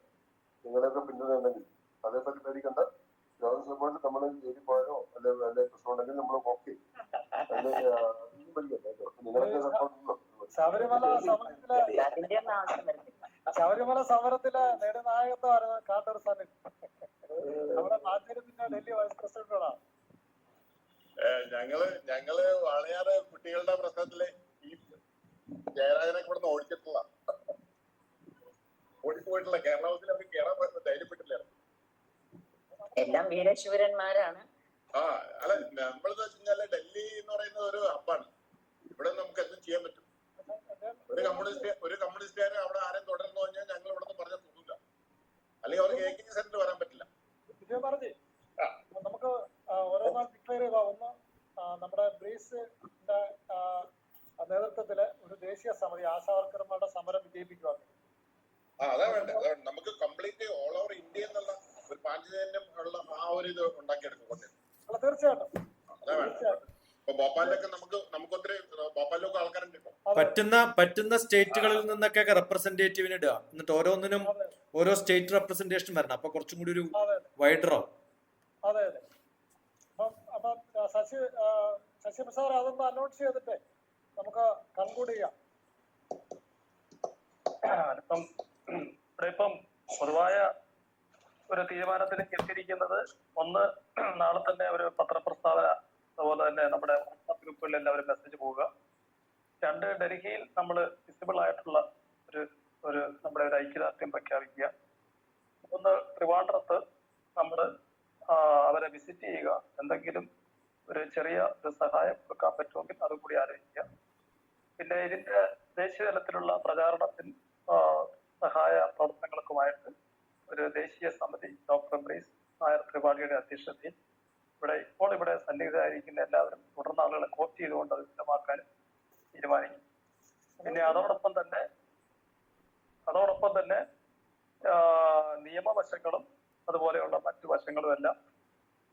നിങ്ങളെയൊക്കെ പിന്തുണയുണ്ടെങ്കിൽ അതേപറ്റി പേടിക്കണ്ട. ഗ്രൗണ്ട് ലെവലിൽ നമ്മൾ ജയിലിൽ പോയാലോ അല്ലെ പ്രശ്നം ഉണ്ടെങ്കിൽ നമ്മൾ ഓക്കെ. ശബരിമല സമരത്തിലെ നെടുനായകത്വമായിരുന്നു കാട്ടൂർ സനിൽ. നമ്മുടെ മാധ്യമത്തിന്റെ ഡൽഹി വൈസ് പ്രസിഡന്റാണ്. ഞങ്ങള് വളരെയേറെ കുട്ടികളുടെ പ്രശ്നത്തില് ഈ ജയരാജനെ ഇവിടുന്ന് ഓടിച്ചിട്ടുള്ള ഓടിപ്പോയിട്ടുള്ള കേരള ഹൗസിൽ അവർക്ക് കയറാൻ ധൈര്യപ്പെട്ടില്ല. എല്ലാം വീരശൂരന്മാരാണ്. ആ അല്ല നമ്മളെന്ന് വെച്ച് കഴിഞ്ഞാല് ഡൽഹി എന്ന് പറയുന്നത് ഒരു ഹബ്ബാണ്. ഇവിടെ നമുക്ക് എന്തും ചെയ്യാൻ പറ്റും. ഒരു കമ്മ്യൂണിസ്റ്റുകാരെ അവിടെ ആരെയും തുടർന്നു കഴിഞ്ഞാൽ ഞങ്ങൾ ഇവിടെ നിന്ന് പറഞ്ഞ തോന്നില്ല, അല്ലെങ്കിൽ അവർക്ക് ഏകിങ് സെന്റർ വരാൻ പറ്റില്ല. വിജയമാർജി, നമുക്ക് ഓരോന്നാൾ ഡിക്ലെയർ ചെയ്താ. ഒന്ന്, നമ്മുടെ ബ്രീസിന്റെ നേതൃത്വത്തില് ഒരു ദേശീയ സമിതി ആശാവർക്കർമാരുടെ സമരം വിജയിപ്പിക്കുക. അതാ വേണ്ടത്. അതാണ് നമുക്ക് കംപ്ലീറ്റ് ഓൾ ഓവർ ഇന്ത്യ എന്നുള്ള ഒരു പാഞ്ചജന്യം ഉള്ള ആ ഒരു ഇത് ഉണ്ടാക്കിയെടുക്കും. തീർച്ചയായിട്ടും അതാ വേണ്ടത്. ഇപ്പൊ ഭോപ്പാലിലൊക്കെ നമുക്ക് ഒത്തിരി ഭോപ്പാലിലൊക്കെ ആൾക്കാരുണ്ട്. പറ്റുന്ന സ്റ്റേറ്റുകളിൽ നിന്നൊക്കെ റെപ്രസെന്റേറ്റീവിന് ഇടുക, എന്നിട്ട് ഓരോന്നിനും ഓരോ സ്റ്റേറ്റ് റെപ്രസെന്റേഷൻ വരണം. അപ്പൊ കുറച്ചും കൂടി ഒരു വൈഡറാവും. അതെ അതെ. അപ്പം ശശി പ്രസാദ് അതൊന്ന് അനൗൺസ് ചെയ്തിട്ട് നമുക്ക് കൺക്ലൂഡ് ചെയ്യാം. ഇപ്പം പൊതുവായ ഒരു തീരുമാനത്തിലേക്ക് എത്തിയിരിക്കുന്നത്, ഒന്ന്, നാളെ തന്നെ ഒരു പത്രപ്രസ്താവന, അതുപോലെ തന്നെ നമ്മുടെ വാട്സാപ്പ് ഗ്രൂപ്പുകളിൽ എല്ലാവരും മെസ്സേജ് പോവുക. രണ്ട്, ഡൽഹിയിൽ നമ്മൾ വിസിബിൾ ആയിട്ടുള്ള ഒരു നമ്മുടെ ഒരു ഐക്യദാർഢ്യം പ്രഖ്യാപിക്കുക. ഒന്ന്, ട്രിവാൻഡ്രത്ത് നമ്മൾ അവരെ വിസിറ്റ് ചെയ്യുക. എന്തെങ്കിലും ഒരു ചെറിയ ഒരു സഹായം കൊടുക്കാൻ പറ്റുമെങ്കിൽ അതും കൂടി ആലോചിക്കുക. പിന്നെ ഇതിന്റെ ദേശീയ തലത്തിലുള്ള പ്രചാരണത്തിൽ സഹായ പ്രവർത്തനങ്ങൾക്കുമായിട്ട് ഒരു ദേശീയ സമിതി ഡോക്ടർ ബ്രീസ് നായർ ത്രിപാഠിയുടെ അധ്യക്ഷതയിൽ ഇവിടെ സന്നിഹിതരായിരിക്കുന്ന എല്ലാവരും തുടർന്ന് ആളുകളെ കോച്ച് ചെയ്തുകൊണ്ട് അത് വിശദമാക്കാനും തീരുമാനിക്കും. പിന്നെ അതോടൊപ്പം തന്നെ നിയമവശങ്ങളും അതുപോലെയുള്ള മറ്റു വശങ്ങളും എല്ലാം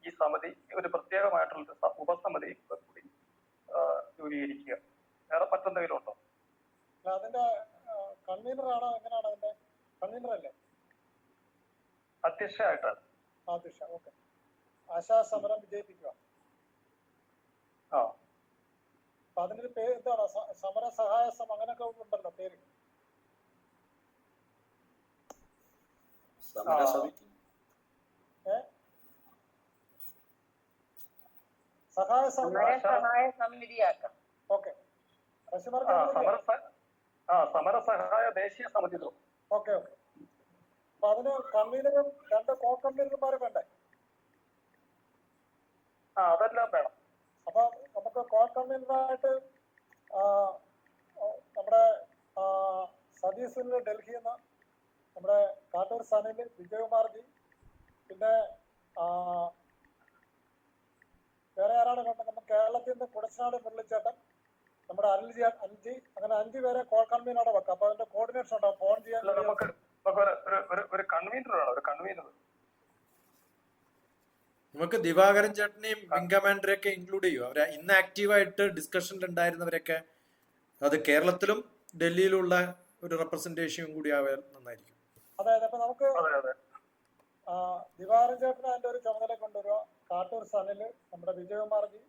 ഈ സമിതി ഒരു പ്രത്യേകമായിട്ടുള്ള ഉപസമിതി കൂടി രൂപീകരിക്കുക. വേറെ മറ്റെന്തെങ്കിലും ഉണ്ടോ? അതിന്റെ കൺവീനറാണോ? എങ്ങനെയാണ് അതിന്റെ കൺവീനർ അല്ലേ? അധ്യക്ഷയായിട്ടാണ്. അധ്യക്ഷ. ഓക്കെ. ആശാ സമരം വിജയിപ്പിക്കുക. അപ്പൊ അതിനൊരു പേര് എന്താണ്? സമര സഹായ അങ്ങനെയൊക്കെ ഉണ്ടല്ലോ പേര്. സഹായ സമിതിയാക്കാം. ഓക്കെ. സമരസഹായ ദേശീയ സമിതി. Okay okay. അപ്പൊ അതിന് കൺവീനറും രണ്ട് കോ കൺവീനർമാരും വേണ്ടേ? അതെല്ലാം വേണം. അപ്പൊ നമുക്ക് കോ കൺവീനറായിട്ട് നമ്മുടെ സതീശ് ഡൽഹിയിൽ നിന്ന്, നമ്മുടെ കാട്ടൂർ സനിൽ വിജയകുമാർജി, പിന്നെ വേറെ ആരാണ് കണ്ടത്? നമ്മുടെ കേരളത്തിൽ നിന്ന് കുടച്ചനാട് മുരളിച്ചേട്ടൻ, നമ്മുടെ അനിൽജി, അങ്ങനെ 5 പേരെ കോ കൺവീനറോടെ വെക്കാം. അപ്പൊ അതിന്റെ കോർഡിനേഷൻ ഉണ്ടാവും. ഫോൺ ചെയ്യാൻ ഒരു കൺവീനർ നമുക്ക് ദിവാകരൻ ചേട്ടനെയും വിംഗ് കമാൻഡറെയൊക്കെ ഇൻക്ലൂഡ് ചെയ്യും. അവരെ ഇന്ന് ആക്റ്റീവായിട്ട് ഡിസ്കഷനിൽ ഉണ്ടായിരുന്നവരൊക്കെ, അത് കേരളത്തിലും ഡൽഹിയിലുള്ള ഒരു റെപ്രസെന്റേഷനും കൂടി ആവാൻ നന്നായിരിക്കും. അതായത് അപ്പൊ നമുക്ക് ദിവാകരൻ ചേട്ടന് അതിന്റെ ഒരു ചുമതല കൊണ്ടുവരിക. കാട്ടൂർ സനില്, നമ്മുടെ വിജയകുമാർജി,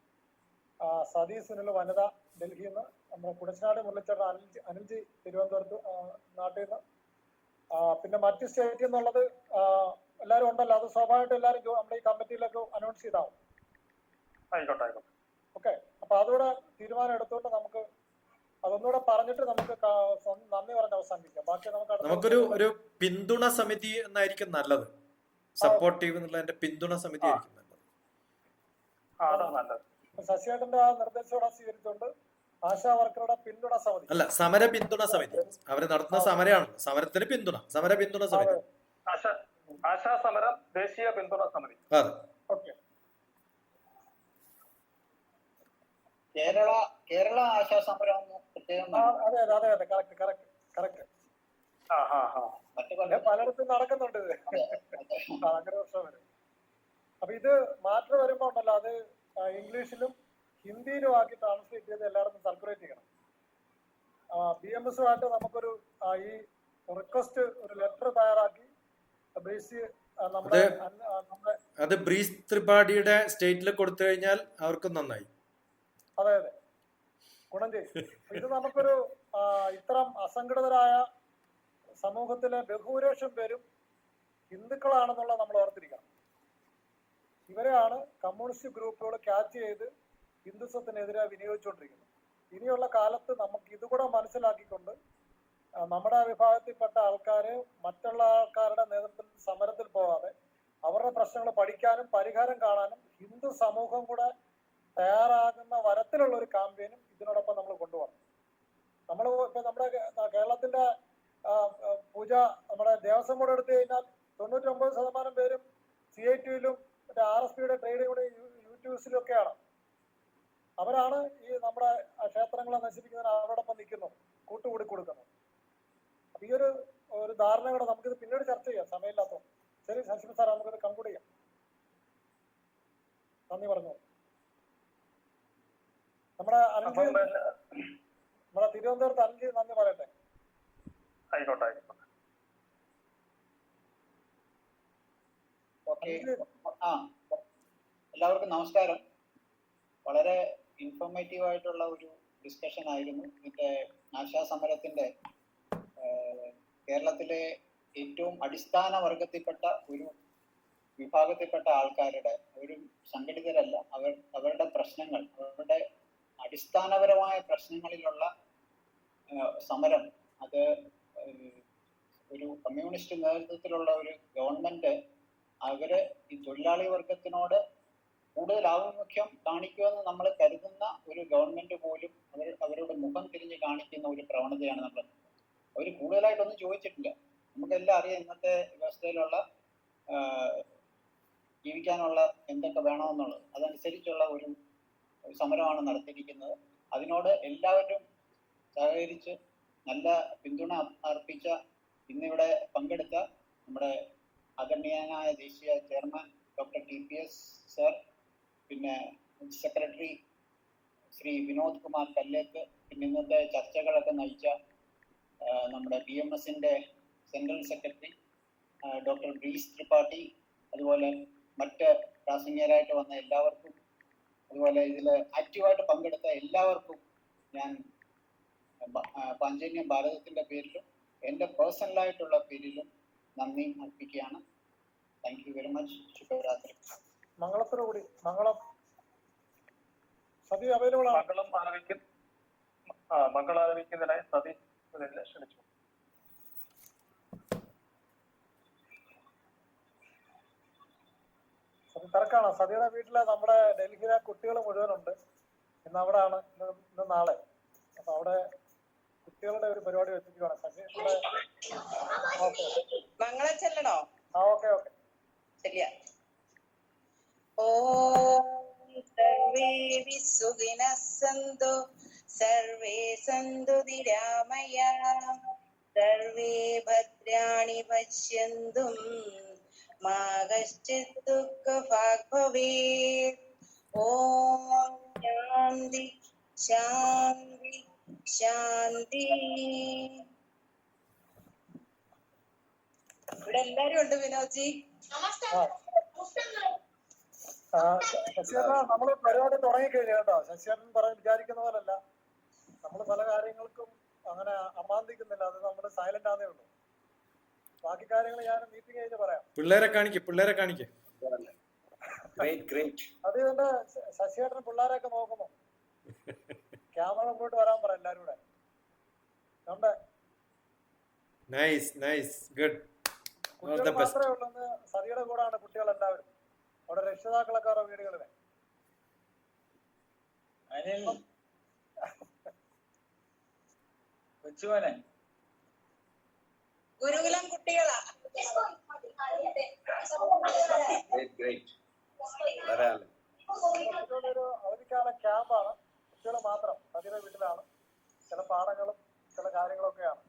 സതീശ് വനിത ഡൽഹിയിൽ നിന്ന്, നമ്മുടെ കുടച്ചനാട് മുരളിച്ചേട്ടൻ അനിൽജി തിരുവനന്തപുരത്ത് നാട്ടിൽ നിന്ന്, പിന്നെ മറ്റ് സ്റ്റേറ്റിൽ നിന്നുള്ളത് എല്ലാവരും ഉണ്ടല്ലോ. അത് സ്വാഭാവികമായിട്ട് എല്ലാവരും നമ്മുടെ ഈ കമ്മിറ്റിയിലൊക്കെ അനൗൺസ് ചെയ്താവും. ഓക്കെ. അപ്പൊ അതുകൂടെ തീരുമാനം എടുത്തുകൊണ്ട് നമുക്ക് അതൊന്നുകൂടെ പറഞ്ഞിട്ട് നമുക്ക് നന്ദി പറഞ്ഞ് അവസാനിപ്പിക്കാം. ബാക്കി നമുക്കൊരു പിന്തുണ സമിതി എന്നായിരിക്കും നല്ലത്. സപ്പോർട്ടീവ് എന്നുള്ളതിന്റെ പിന്തുണ സമിതി ആയിരിക്കും നല്ലത്. ശശിയേട്ടന്റെ ആ നിർദ്ദേശത്തോടെ സ്വീകരിച്ചുകൊണ്ട് ആശാ വർക്കറുടെ പിന്തുണ സമിതി, അല്ല, സമര പിന്തുണ സമിതി. അവര് നടത്തുന്ന സമരമാണ് സമരത്തിന് പിന്തുണ, സമര പിന്തുണ സമിതി, ആശാ സമരം ദേശീയ പിന്തുണ സമിതി. അതെ. ഓക്കെ. കേരള ആശാ സമരം അതെ അതെ അതെ അതെ. കറക്റ്റ്. പലയിടത്തും നടക്കുന്നുണ്ട് ഇത്. അങ്ങനെ പ്രശ്നം വരും. അപ്പൊ ഇത് മാറ്റം വരുമ്പോ ഉണ്ടല്ലോ, അത് ഇംഗ്ലീഷിലും ഹിന്ദിയിലും ആക്കി ട്രാൻസ്ലേറ്റ് ചെയ്ത് എല്ലായിടത്തും സർക്കുലേറ്റ് ചെയ്യണം. BMS-ഉമായിട്ട് നമുക്കൊരു ഈ റിക്വസ്റ്റ് ഒരു ലെറ്റർ തയ്യാറാക്കി അത് ബ്രീസ് ത്രിപാഠിയുടെ സ്റ്റേറ്റിൽ കൊടുത്തു കഴിഞ്ഞാൽ അവർക്കും നന്നായി. അതെ അതെ, ഗുണം ചെയ്യും. ഇത് നമുക്കൊരു ഇത്തരം അസംഘടിതരായ സമൂഹത്തിലെ ബഹുഭൂരിപക്ഷം പേരും ഹിന്ദുക്കളാണെന്നുള്ള നമ്മൾ ഓർത്തിരിക്കണം. ഇവരെയാണ് കമ്മ്യൂണിസ്റ്റ് ഗ്രൂപ്പുകൾ ക്യാച്ച് ചെയ്ത് ഹിന്ദുത്വത്തിനെതിരെ വിനിയോഗിച്ചുകൊണ്ടിരിക്കുന്നത്. ഇനിയുള്ള കാലത്ത് നമുക്ക് ഇതുകൂടെ മനസ്സിലാക്കിക്കൊണ്ട് നമ്മുടെ വിഭാഗത്തിൽപ്പെട്ട ആൾക്കാര് മറ്റുള്ള ആൾക്കാരുടെ നേതൃത്വത്തിൽ സമരത്തിൽ പോകാതെ അവരുടെ പ്രശ്നങ്ങൾ പഠിക്കാനും പരിഹാരം കാണാനും ഹിന്ദു സമൂഹം കൂടെ തയ്യാറാകുന്ന തരത്തിലുള്ള ഒരു ക്യാമ്പയിനും ഇതിനോടൊപ്പം നമ്മൾ കൊണ്ടുപോകണം. നമ്മൾ ഇപ്പൊ നമ്മുടെ കേരളത്തിന്റെ പൂജ നമ്മുടെ ദേവസ്വം ബോർഡ് എടുത്തു കഴിഞ്ഞാൽ 99% പേരും CITയിലും മറ്റേ RSPയുടെ ട്രേഡ് യൂട്യൂബ്സിലും ഒക്കെയാണ്. അവരാണ് ഈ നമ്മുടെ ക്ഷേത്രങ്ങളെ നശിപ്പിക്കുന്നതിന് അവരോടൊപ്പം നിൽക്കുന്നു, കൂട്ടുകൂടി കൊടുക്കുന്നു. അപ്പൊ ഈ ഒരു ധാരണ കൂടെ നമുക്കിത് പിന്നീട് ചർച്ച ചെയ്യാം, സമയമില്ലാത്തത്. ശരി ശശി സാർ, നമുക്കിത് കൺക്ലൂഡ് ചെയ്യാം. നന്ദി പറഞ്ഞു. നമ്മുടെ തിരുവനന്തപുരത്ത് അഞ്ച് നന്ദി പറയട്ടെ. ആയിക്കോട്ടെ. ഓക്കെ. എല്ലാവർക്കും നമസ്കാരം. വളരെ ഇൻഫോർമേറ്റീവ് ആയിട്ടുള്ള ഒരു ഡിസ്കഷൻ ആയിരുന്നു. ഇതിന്റെ ആശാസമരത്തിന്റെ കേരളത്തിലെ ഏറ്റവും അടിസ്ഥാന വർഗത്തിൽപ്പെട്ട ഒരു വിഭാഗത്തിൽപ്പെട്ട ആൾക്കാരുടെ ഒരു സംഘടിതരല്ല, അവരുടെ പ്രശ്നങ്ങൾ, അവരുടെ അടിസ്ഥാനപരമായ പ്രശ്നങ്ങളിലുള്ള സമരം, അത് ഒരു കമ്മ്യൂണിസ്റ്റ് നേതൃത്വത്തിലുള്ള ഒരു ഗവൺമെന്റ് അവര് ഈ തൊഴിലാളി വർഗത്തിനോട് കൂടുതൽ ആഭിമുഖ്യം കാണിക്കുമെന്ന് നമ്മൾ കരുതുന്ന ഒരു ഗവൺമെന്റ് പോലും അവരുടെ മുഖം തിരിഞ്ഞ് കാണിക്കുന്ന ഒരു പ്രവണതയാണ് നമ്മൾ. അവർ കൂടുതലായിട്ടൊന്നും ചോദിച്ചിട്ടില്ല. നമുക്കെല്ലാം അറിയാം ഇന്നത്തെ വ്യവസ്ഥയിലുള്ള ജീവിക്കാനുള്ള എന്തൊക്കെ വേണമെന്നുള്ളത്. അതനുസരിച്ചുള്ള ഒരു സമരമാണ് നടത്തിയിരിക്കുന്നത്. അതിനോട് എല്ലാവരും സഹകരിച്ച് നല്ല പിന്തുണ അർപ്പിച്ച ഇന്നിവിടെ പങ്കെടുത്ത നമ്മുടെ ആദരണീയനായ ദേശീയ ചെയർമാൻ ഡോക്ടർ TPS സർ, പിന്നെ സെക്രട്ടറി ശ്രീ വിനോദ് കുമാർ കല്ലേക്ക്, പിന്നെ ഇന്നത്തെ ചർച്ചകളൊക്കെ നയിച്ച നമ്മുടെ BMSന്റെ central secretary doctor Brij Tripathi, അതുപോലെ മറ്റ് പ്രാസംഗികരായിട്ട് വന്ന എല്ലാവർക്കും, അതുപോലെ ഇതിൽ ആക്റ്റീവായിട്ട് പങ്കെടുത്ത എല്ലാവർക്കും ഞാൻ പാഞ്ചജന്യം ഭാരതത്തിന്റെ പേരിലും എൻ്റെ പേഴ്സണലായിട്ടുള്ള പേരിലും നന്ദി അർപ്പിക്കുകയാണ്. Thank you very much. ശുഭരാത്രി. മംഗളത്തോടുകൂടി മംഗളം സതി അവൈലബിൾ ആണ്. മംഗളം ആരംഭിക്കുന്നതിനായി സതി ക്ഷണിച്ചു. സതി തിരക്കാണ്. സതിയുടെ വീട്ടിലെ നമ്മുടെ ഡൽഹിയിലെ കുട്ടികൾ മുഴുവനുണ്ട്. ഇന്ന് അവിടെയാണ്, ഇന്ന് നാളെ. അപ്പൊ അവിടെ കുട്ടികളുടെ ഒരു പരിപാടി വെച്ചിരിക്കുകയാണ്. സതിയുടെ മംഗളം ചെല്ലണോ? Okay okay. ശരിയാ. ഓം സർവേ വിസുഖിനഃ സന്തു സർവേ സന്തു നിരാമയാഃ സർവേ ഭദ്രാണി പശ്യന്തു മാ കശ്ചിത് ദുഃഖഭാഗ് ഭവേത്. ഓം ശാന്തി ശാന്തി ശാന്തി. ഇവിടെ എല്ലാരും ഉണ്ട് വിനോദ്ജി. ശശിയേട്ടൻ നമ്മള് പരിപാടി തുടങ്ങിക്കഴിഞ്ഞു കേട്ടോ. ശശിയേട്ടൻ വിചാരിക്കുന്ന പോലല്ല, നമ്മൾ പല കാര്യങ്ങൾക്കും അങ്ങനെ അമാന്തിക്കുന്നില്ല. അത് നമ്മൾ സൈലന്റ് ആണേ ഉള്ളൂ. ബാക്കി കാര്യങ്ങൾ ഞാൻ മീറ്റിംഗ് കഴിഞ്ഞ് പറയാം. പിള്ളേരെ കാണിക്കേ. അത് ഇതിന്റെ ശശിയേട്ടൻ പിള്ളേരെയൊക്കെ നോക്കുന്നു. ക്യാമറ മുമ്പോട്ട് വരാൻ പറ എല്ലാരും കൂടെ. കുട്ടികൾ മാത്രമേ ഉള്ളൂ. സതിയുടെ കൂടെയാണ് കുട്ടികൾ എല്ലാവരും. അവിടെ രക്ഷിതാക്കളൊക്കെ അവരുടെ വീടുകളിലെ. കൊച്ചുമോനെ ഗുരുകുലം കുട്ടികളാ. ഒരു അവധിക്കാല ക്യാമ്പാണ്. കുട്ടികൾ മാത്രം സതിയുടെ വീട്ടിലാണ്. ചില പാഠങ്ങളും ചില കാര്യങ്ങളൊക്കെയാണ്.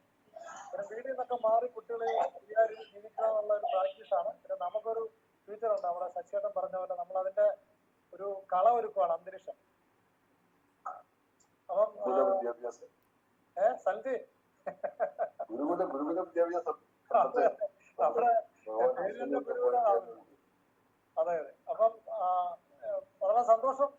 പിന്നെ വീട്ടിൽ നിന്നൊക്കെ മാറി കുട്ടികളെ ജീവിക്കുക എന്നുള്ള ഒരു പ്രാക്ടീസാണ്. പിന്നെ നമുക്കൊരു ഫ്യൂച്ചറുണ്ട്. നമ്മുടെ ശശിയേട്ടൻ പറഞ്ഞ പോലെ നമ്മൾ അതിന്റെ ഒരു കള ഒരുക്കുവാണ്, അന്തരീക്ഷം. അപ്പം സഞ്ജി ഗുരുകുല വിദ്യാഭ്യാസം നമ്മുടെ അതെ. അപ്പം വളരെ സന്തോഷം.